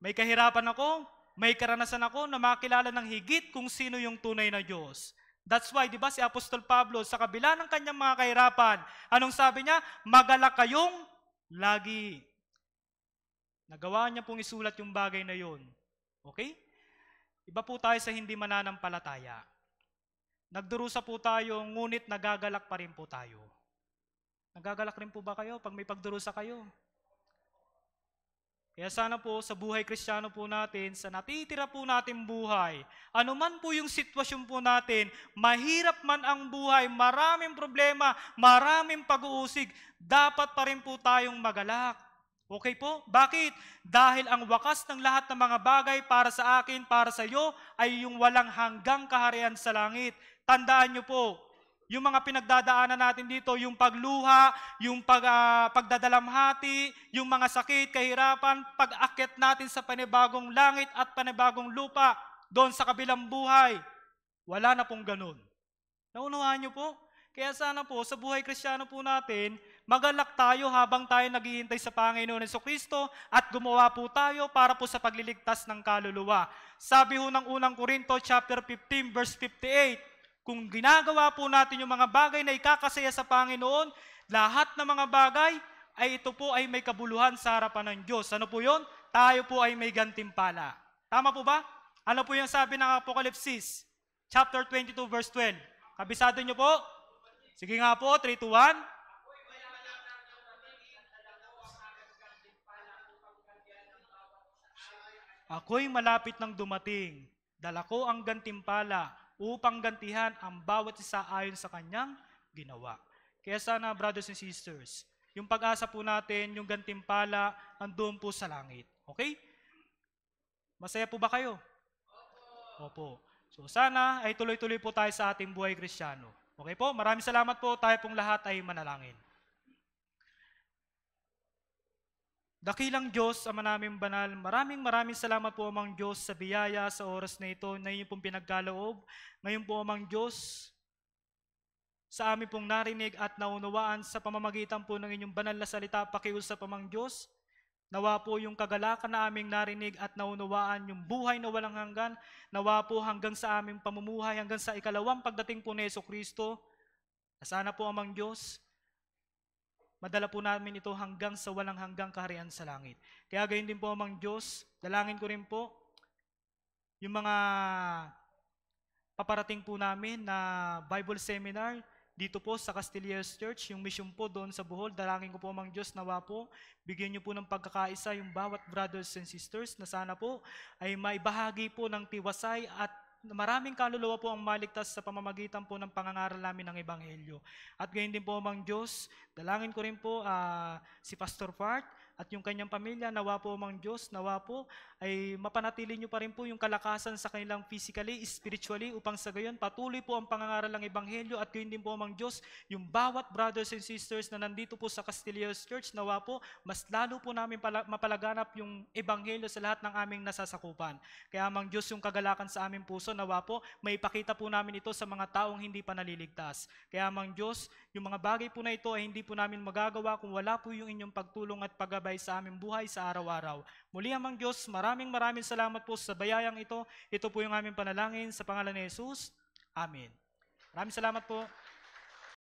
May kahirapan ako, may karanasan ako na makilala ng higit kung sino yung tunay na Diyos. That's why, di ba, si Apostol Pablo, sa kabila ng kanyang mga kahirapan, anong sabi niya? Magalak kayong lagi. Nagawa niya pong isulat yung bagay na yun. Okay? Iba po tayo sa hindi mananampalataya. Nagdurusa po tayo, ngunit nagagalak pa rin po tayo. Nagagalak rin po ba kayo pag may pagdurusa kayo? Kaya sana po sa buhay Kristiyano po natin, sa natitira po natin buhay, anuman po yung sitwasyon po natin, mahirap man ang buhay, maraming problema, maraming pag-uusig, dapat pa rin po tayong magalak. Okay po? Bakit? Dahil ang wakas ng lahat ng mga bagay para sa akin, para sa iyo, ay yung walang hanggang kaharian sa langit. Tandaan nyo po, yung mga pinagdadaanan natin dito, yung pagluha, yung pagdadalamhati, yung mga sakit, kahirapan, pag-akyat natin sa panibagong langit at panibagong lupa, doon sa kabilang buhay, wala na pong ganun. Naunuhan niyo po? Kaya sana po, sa buhay Kristiyano po natin, magalak tayo habang tayo naghihintay sa Panginoon Jesucristo at gumawa po tayo para po sa pagliligtas ng kaluluwa. Sabi ho ng unang Korinto chapter 15 verse 58, kung ginagawa po natin yung mga bagay na ikakasaya sa Panginoon, lahat ng mga bagay ay ito po ay may kabuluhan sa harapan ng Diyos. Ano po yun? Tayo po ay may gantimpala. Tama po ba? Ano po yung sabi ng Apokalipsis? Chapter 22 verse 12. Kabisado nyo po? Sige nga po, 3, 2, 1. Ako'y malapit ng dumating. Dala ko ang gantimpala upang gantihan ang bawat isa ayon sa kanyang ginawa. Kaya sana, brothers and sisters, yung pag-asa po natin, yung gantimpala, andun po sa langit. Okay? Masaya po ba kayo? Opo. So sana ay tuloy-tuloy po tayo sa ating buhay Kristiyano. Okay po? Maraming salamat po. Tayo pong lahat ay manalangin. Dakilang Diyos, Ama namin banal, maraming salamat po, Amang Diyos, sa biyaya sa oras na ito na inyong pong pinagkaloob. Ngayon po, Amang Diyos, sa amin pong narinig at naunawaan sa pamamagitan po ng inyong banal na salita, pakiusap, Amang Diyos. Nawa po yung kagalakan na aming narinig at naunawaan yung buhay na walang hanggan. Nawa po hanggang sa aming pamumuhay, hanggang sa ikalawang pagdating po ni Jesucristo. Sana po, Amang Diyos, madala po namin ito hanggang sa walang hanggang kaharian sa langit. Kaya gayon din po, Amang Diyos, dalangin ko rin po yung mga paparating po namin na Bible Seminar dito po sa Castillers Church, yung mission po doon sa Bohol. Dalangin ko po, Amang Diyos, nawa po, bigyan niyo po ng pagkakaisa yung bawat brothers and sisters na sana po ay maibahagi po ng tiwasay at maraming kaluluwa po ang maligtas sa pamamagitan po ng pangangaral namin ng Ebanghelyo. At gayon din po, Amang Diyos, dalangin ko rin po si Pastor Fart at yung kanyang pamilya, nawa po, Amang Diyos, nawa po ay mapanatili nyo pa rin po yung kalakasan sa kanilang physically, spiritually, upang sa gayon patuloy po ang pangangaral ng Ebanghelyo. At gayon din po, Amang Diyos, yung bawat brothers and sisters na nandito po sa Castillers Church, nawa po mas lalo po namin mapalaganap yung Ebanghelyo sa lahat ng aming nasasakupan. Kaya, Amang Diyos, yung kagalakan sa aming puso, nawa po may ipakita po namin ito sa mga taong hindi pa naliligtas. Kaya, Amang Diyos, yung mga bagay po na ito ay hindi po namin magagawa kung wala po yung inyong pagtulong at paggabay sa aming buhay sa araw-araw. Muli, Amang Diyos, maraming salamat po sa bayayang ito. Ito po yung aming panalangin sa pangalan ni Jesus. Amen. Maraming salamat po.